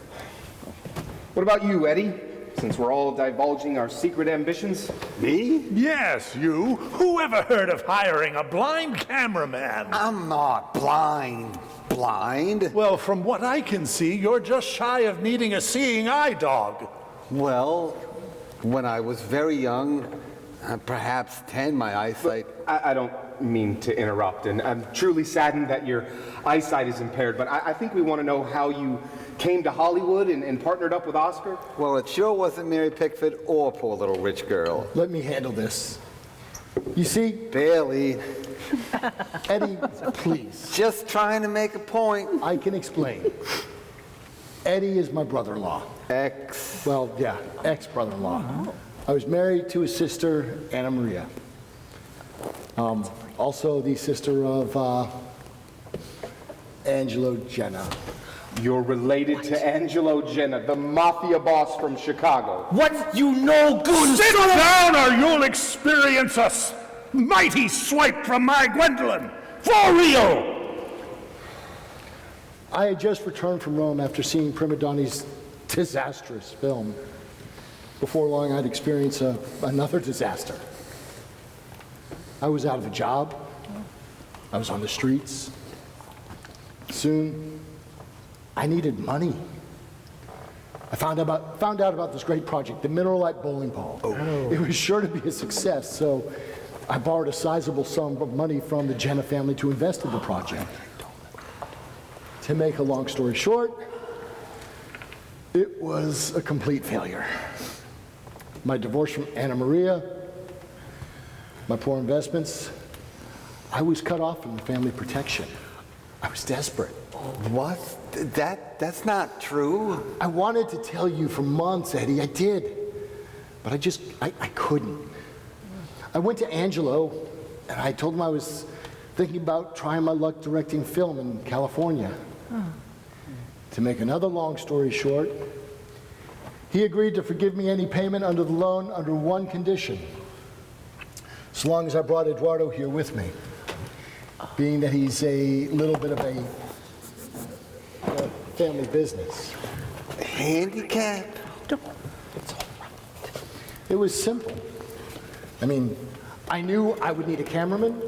What about you, Eddie? Since we're all divulging our secret ambitions? Me? Yes, you. Who ever heard of hiring a blind cameraman? I'm not blind. Blind? Well, from what I can see, you're just shy of needing a seeing eye dog. Well, when I was very young, perhaps 10, my eyesight... I don't mean to interrupt, and I'm truly saddened that your eyesight is impaired, but I think we want to know how you came to Hollywood and partnered up with Oscar. Well, it sure wasn't Mary Pickford or Poor Little Rich Girl. Let me handle this. You see, Barely. Eddie, please. Just trying to make a point. I can explain. Eddie is my brother-in-law. Ex-brother-in-law. I was married to his sister, Anna Maria. Also the sister of Angelo Jenna. You're related to Angelo Jenna, the mafia boss from Chicago. What you know good? Sit down or you'll experience a mighty swipe from my Gwendolyn. For real! I had just returned from Rome after seeing Prima Donni's disastrous film. Before long, I'd experienced another disaster. I was out of a job. I was on the streets. Soon, I needed money. I found out about this great project, the Mineralite bowling ball. It was sure to be a success, so I borrowed a sizable sum of money from the Jenna family to invest in the project. To make a long story short, it was a complete failure. My divorce from Anna Maria, my poor investments, I was cut off from the family protection. I was desperate. What? That's not true. I wanted to tell you for months, Eddie, I did. But I couldn't. I went to Angelo, and I told him I was thinking about trying my luck directing film in California. To make another long story short, he agreed to forgive me any payment under the loan under one condition. as long as I brought Eduardo here with me. Being that he's a little bit of a family business. Handicap? It was simple. I mean, I knew I would need a cameraman,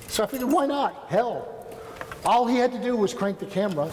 so I figured, why not? Hell, all he had to do was crank the camera.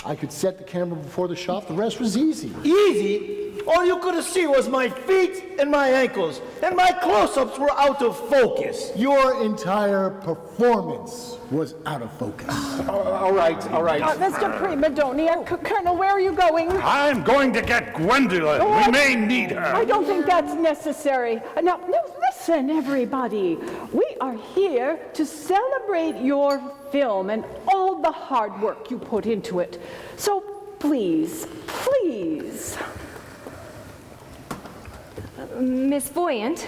I could set the camera before the shot. The rest was easy. Easy? All you could have seen was my feet and my ankles, and my close-ups were out of focus. Your entire performance was out of focus. All right. Mr. Prima Donni, Colonel, where are you going? I'm going to get Gwendolyn. We may need her. I don't think that's necessary. Now, listen, everybody. We are here to celebrate your film and all the hard work you put into it. So please. Miss Voyant,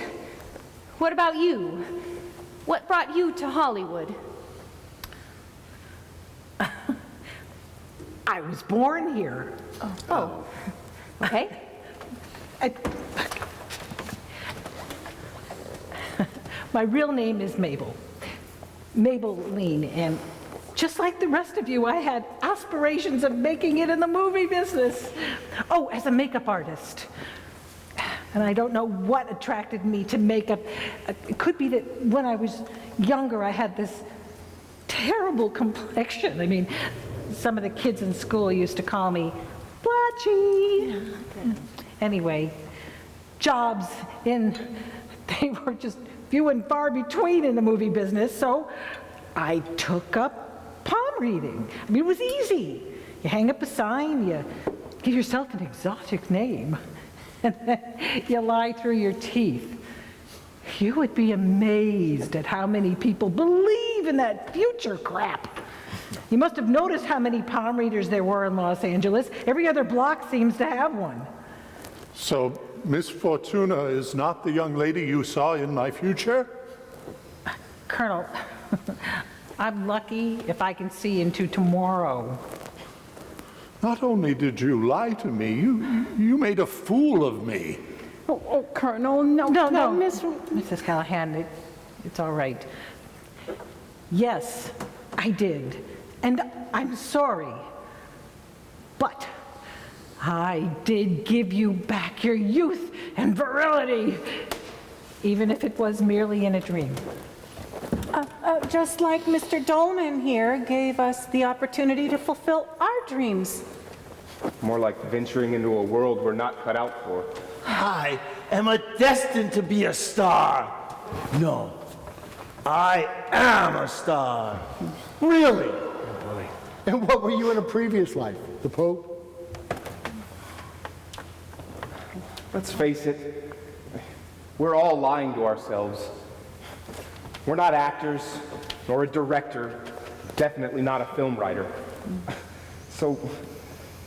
what about you? What brought you to Hollywood? I was born here. Oh. Okay. My real name is Mabel. Mabel Lean, and just like the rest of you, I had aspirations of making it in the movie business. Oh, as a makeup artist. And I don't know what attracted me to makeup. It could be that when I was younger, I had this terrible complexion. I mean, some of the kids in school used to call me blotchy. Anyway, jobs they were just few and far between in the movie business, so I took up palm reading. I mean, it was easy. You hang up a sign, you give yourself an exotic name, and then you lie through your teeth. You would be amazed at how many people believe in that future crap. You must have noticed how many palm readers there were in Los Angeles. Every other block seems to have one. So, Miss Fortuna is not the young lady you saw in my future? Colonel, I'm lucky if I can see into tomorrow. Not only did you lie to me, you made a fool of me. Oh, Colonel, no, Mrs. Callahan, it's all right. Yes, I did, and I'm sorry. But I did give you back your youth and virility, even if it was merely in a dream. Just like Mr. Dolman here gave us the opportunity to fulfill our dreams. More like venturing into a world we're not cut out for. I am destined to be a star. No, I am a star. Really? And what were you in a previous life? The Pope? Let's face it, we're all lying to ourselves. We're not actors, nor a director, definitely not a film writer. So,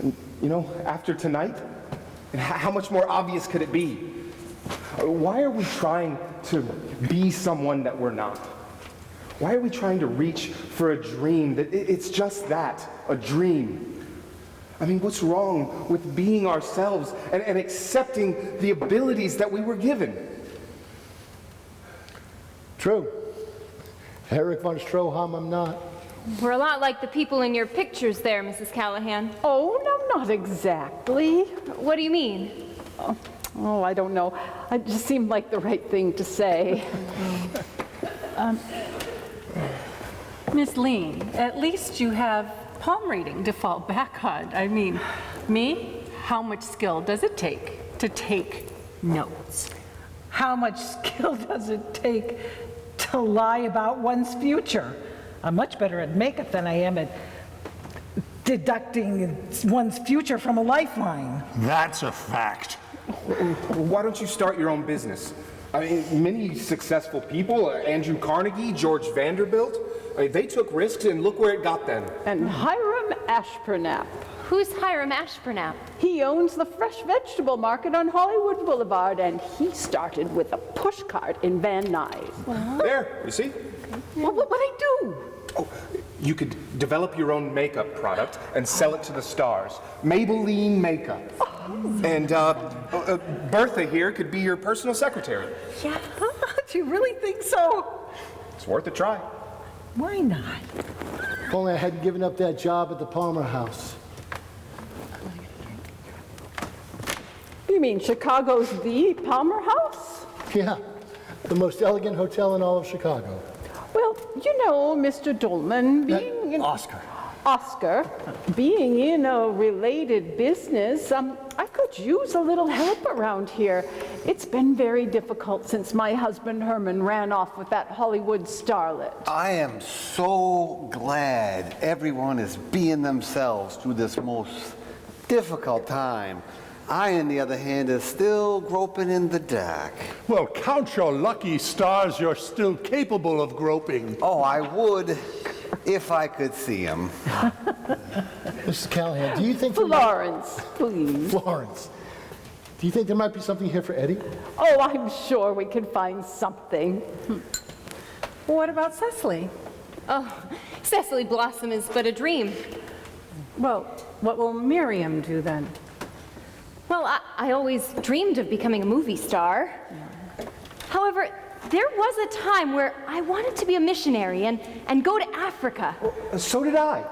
you know, after tonight, how much more obvious could it be? Why are we trying to be someone that we're not? Why are we trying to reach for a dream that it's just that, a dream? I mean, what's wrong with being ourselves and accepting the abilities that we were given? True. Eric von Stroheim, I'm not. We're a lot like the people in your pictures there, Mrs. Callahan. Oh, no, not exactly. What do you mean? Oh, I don't know. It just seemed like the right thing to say. Miss Lean, at least you have palm reading to fall back on. I mean, me, how much skill does it take to take notes? How much skill does it take to lie about one's future? I'm much better at makeup than I am at deducting one's future from a lifeline. That's a fact. Why don't you start your own business? I mean, many successful people, Andrew Carnegie, George Vanderbilt, they took risks and look where it got them. And Hiram Ashburnap. Who's Hiram Ashburnap? He owns the fresh vegetable market on Hollywood Boulevard, and he started with a pushcart in Van Nuys. There, you see? What'd I do? Oh, you could develop your own makeup product and sell it to the stars. Maybelline makeup. And Bertha here could be your personal secretary. Yeah, Do you really think so? It's worth a try. Why not? If only I hadn't given up that job at the Palmer House. You mean Chicago's the Palmer House? Yeah, the most elegant hotel in all of Chicago. Well, you know, Mr. Dolman, being Oscar, being in a related business, I could use a little help around here. It's been very difficult since my husband Herman ran off with that Hollywood starlet. I am so glad everyone is being themselves through this most difficult time. I, on the other hand, is still groping in the dark. Well, count your lucky stars you're still capable of groping. Oh, I would if I could see him. Mrs. Callahan, do you think... Florence, please. Florence, do you think there might be something here for Eddie? Oh, I'm sure we can find something. What about Cecily? Oh, Cecily Blossom is but a dream. Well, what will Miriam do then? Well, I always dreamed of becoming a movie star. However, there was a time where I wanted to be a missionary and go to Africa. So did I.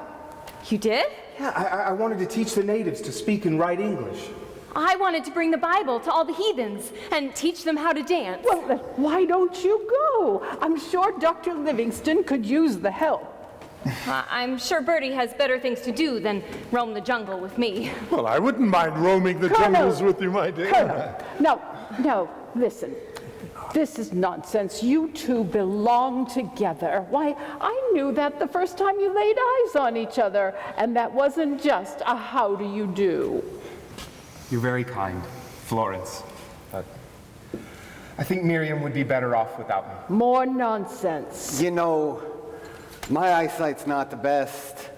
You did? Yeah, I wanted to teach the natives to speak and write English. I wanted to bring the Bible to all the heathens and teach them how to dance. Well, then why don't you go? I'm sure Dr. Livingston could use the help. I'm sure Bertie has better things to do than roam the jungle with me. Well, I wouldn't mind roaming the jungles with you, my dear. Colonel, no, listen. This is nonsense. You two belong together. Why, I knew that the first time you laid eyes on each other, and that wasn't just a how do you do. You're very kind, Florence. I think Miriam would be better off without me. More nonsense. You know, my eyesight's not the best,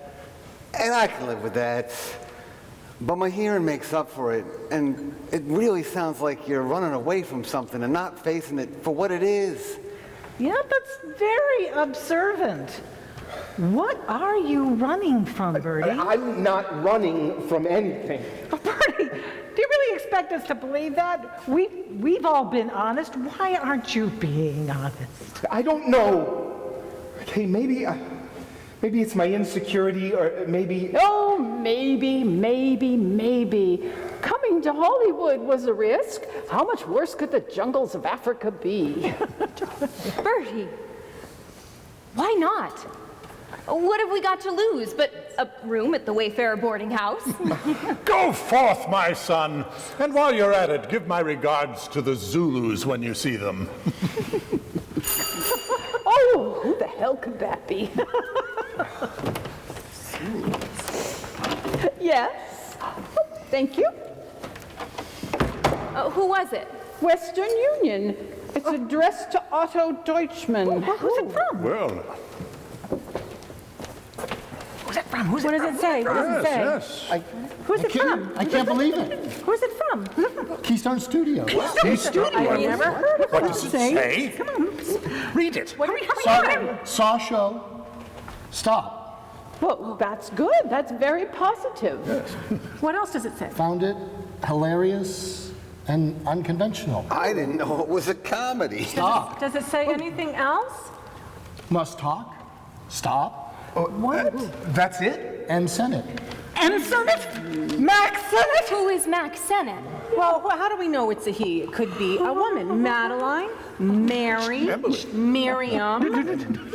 and I can live with that. But my hearing makes up for it, and it really sounds like you're running away from something and not facing it for what it is. Yeah, that's very observant. What are you running from, Bertie? I'm not running from anything. Oh, Bertie, do you really expect us to believe that? We've all been honest. Why aren't you being honest? I don't know. Okay, maybe it's my insecurity, or maybe... Oh, maybe. Coming to Hollywood was a risk. How much worse could the jungles of Africa be? Bertie, why not? What have we got to lose but a room at the Wayfarer boarding house? Go forth, my son, and while you're at it, give my regards to the Zulus when you see them. Oh, who the hell could that be? Yes. Oh, thank you. Who was it? Western Union. It's addressed to Otto Deutschmann. Who's it from? Well, Who's it from? What does it say? What does it say? yes. Who's it from? I can't believe it. Who's it from? Keystone Studios. I've never heard of What does it say? Come on, read it. Hurry. Saw show. Stop. Well, that's good. That's very positive. What else does it say? Found it hilarious and unconventional. I didn't know it was a comedy. Stop. Does it say anything else? Must talk. Stop. What? That's it? And Senate. And Senate? Max Senate? Who is Max Sennett? Well, how do we know it's a he? It could be a woman. Madeline, Mary, Miriam.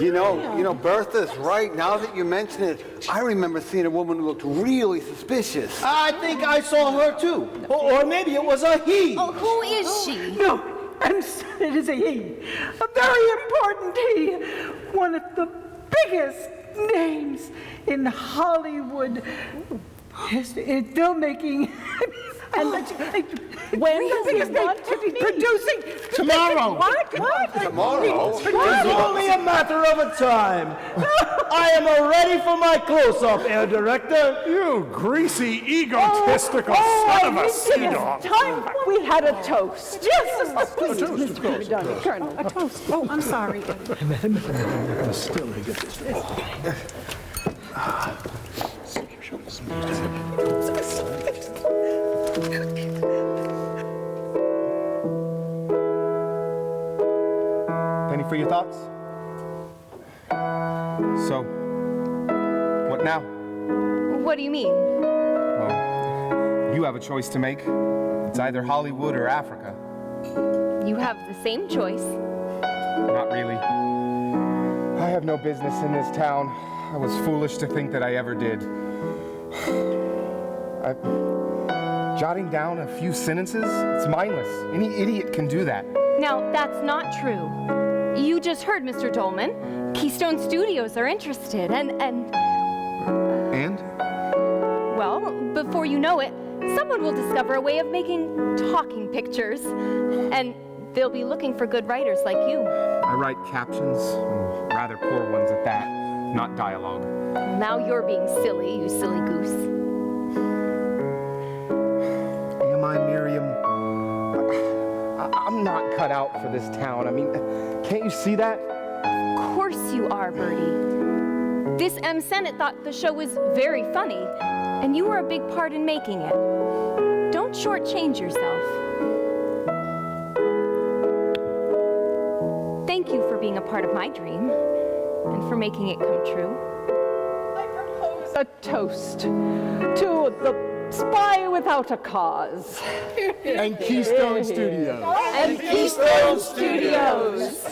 You know, Bertha's right. Now that you mention it, I remember seeing a woman who looked really suspicious. I think I saw her too. Or maybe it was a he. Oh, who is she? No, and Senate is a he. A very important he. One of the biggest names in Hollywood in filmmaking. And When the does biggest he name want to to be be? producing. Tomorrow. What? Tomorrow? It's only a matter of a time. I am ready for my close-up, Air Director. You greasy, egotistical son of a sea-dog. Time we had a toast. Yes, please, toast, Mr. of course, of Colonel. Colonel. A toast. Oh, I'm sorry. Any for your thoughts? So, what now? What do you mean? Well, you have a choice to make. It's either Hollywood or Africa. You have the same choice. Not really. I have no business in this town. I was foolish to think that I ever did. Jotting down a few sentences? It's mindless. Any idiot can do that. Now, that's not true. You just heard, Mr. Dolman. Keystone Studios are interested, and? Well, before you know it, someone will discover a way of making talking pictures. And they'll be looking for good writers like you. I write captions, and rather poor ones at that, not dialogue. Now you're being silly, you silly goose. Am I, Miriam? I'm not cut out for this town. I mean, can't you see that? Of course you are, Bertie. This M. Senate thought the show was very funny, and you were a big part in making it. Don't shortchange yourself. Thank you for being a part of my dream, and for making it come true. I propose a toast to the Spy Without a Cause. And Keystone Studios. And Keystone Studios.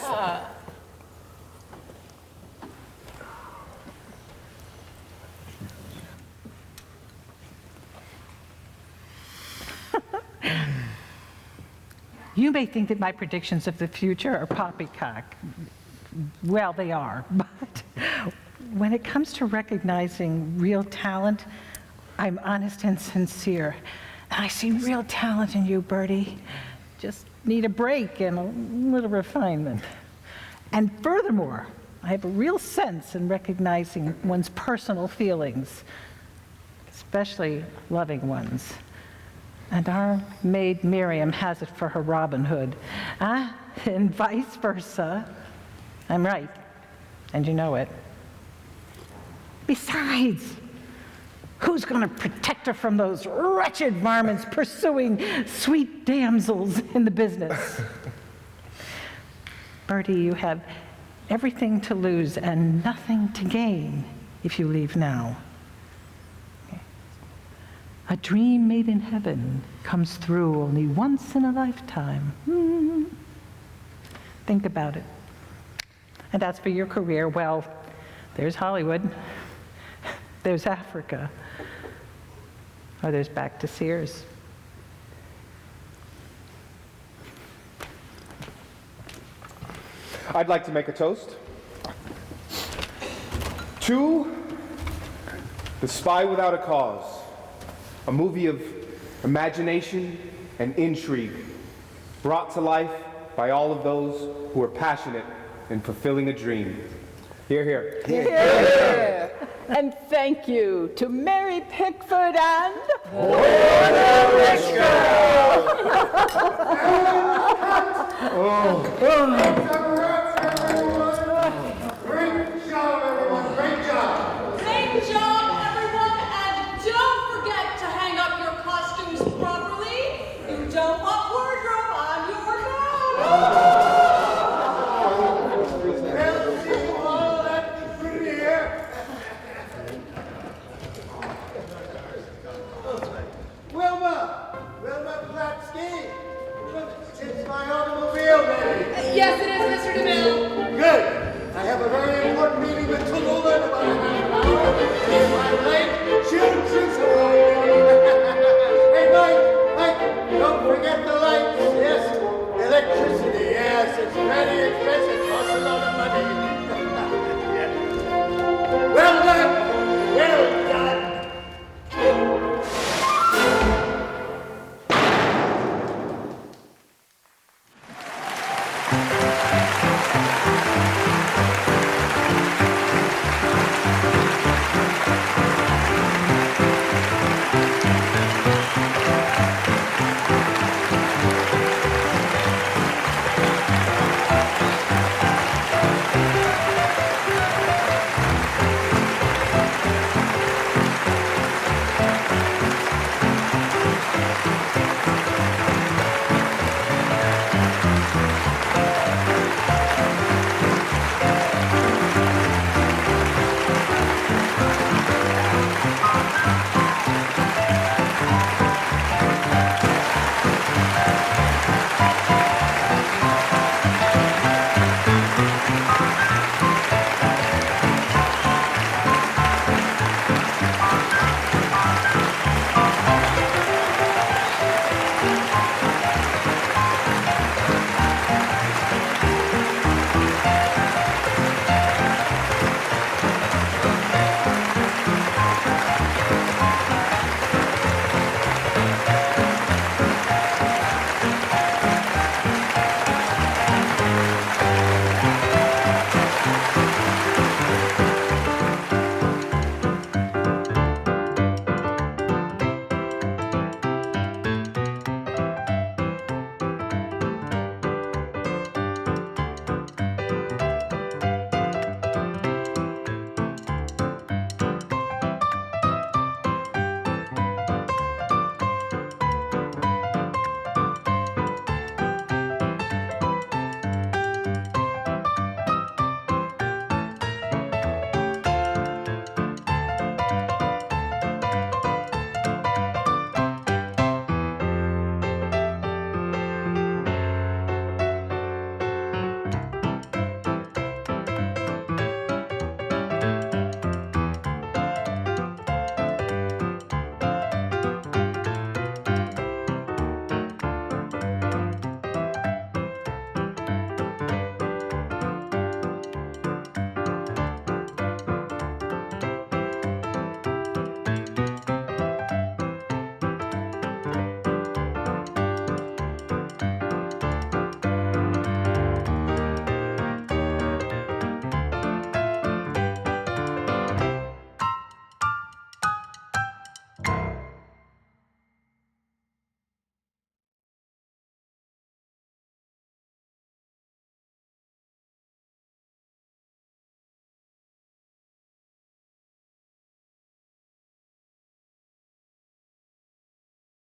You may think that my predictions of the future are poppycock. Well, they are, but when it comes to recognizing real talent, I'm honest and sincere. And I see real talent in you, Bertie. Just need a break and a little refinement. And furthermore, I have a real sense in recognizing one's personal feelings, especially loving ones. And our maid Miriam has it for her Robin Hood. And vice versa. I'm right, and you know it. Besides, who's going to protect her from those wretched varmints pursuing sweet damsels in the business? Bertie, you have everything to lose and nothing to gain if you leave now. A dream made in heaven comes through only once in a lifetime. Think about it. And as for your career, well, there's Hollywood, there's Africa, or there's back to Sears. I'd like to make a toast to The Spy Without a Cause, a movie of imagination and intrigue, brought to life by all of those who are passionate in fulfilling a dream. Hear, hear. Hear, hear. And thank you to Mary Pickford and... Great job, everyone. Great job. Great job, everyone. And don't forget to hang up your costumes properly. You don't want wardrobe on your nose. Well, see you all at the premiere. Wilma Platsky. It's my automobile, baby. Yes, it is, Mr. DeMille. Good. I have a very important meeting with Tallulah in about an hour. If I'm late, shoot away. Hey, Mike, don't forget the lights, yes? Electricity, yes, it's very expensive, costs a lot of money. Yeah. Well done, well done.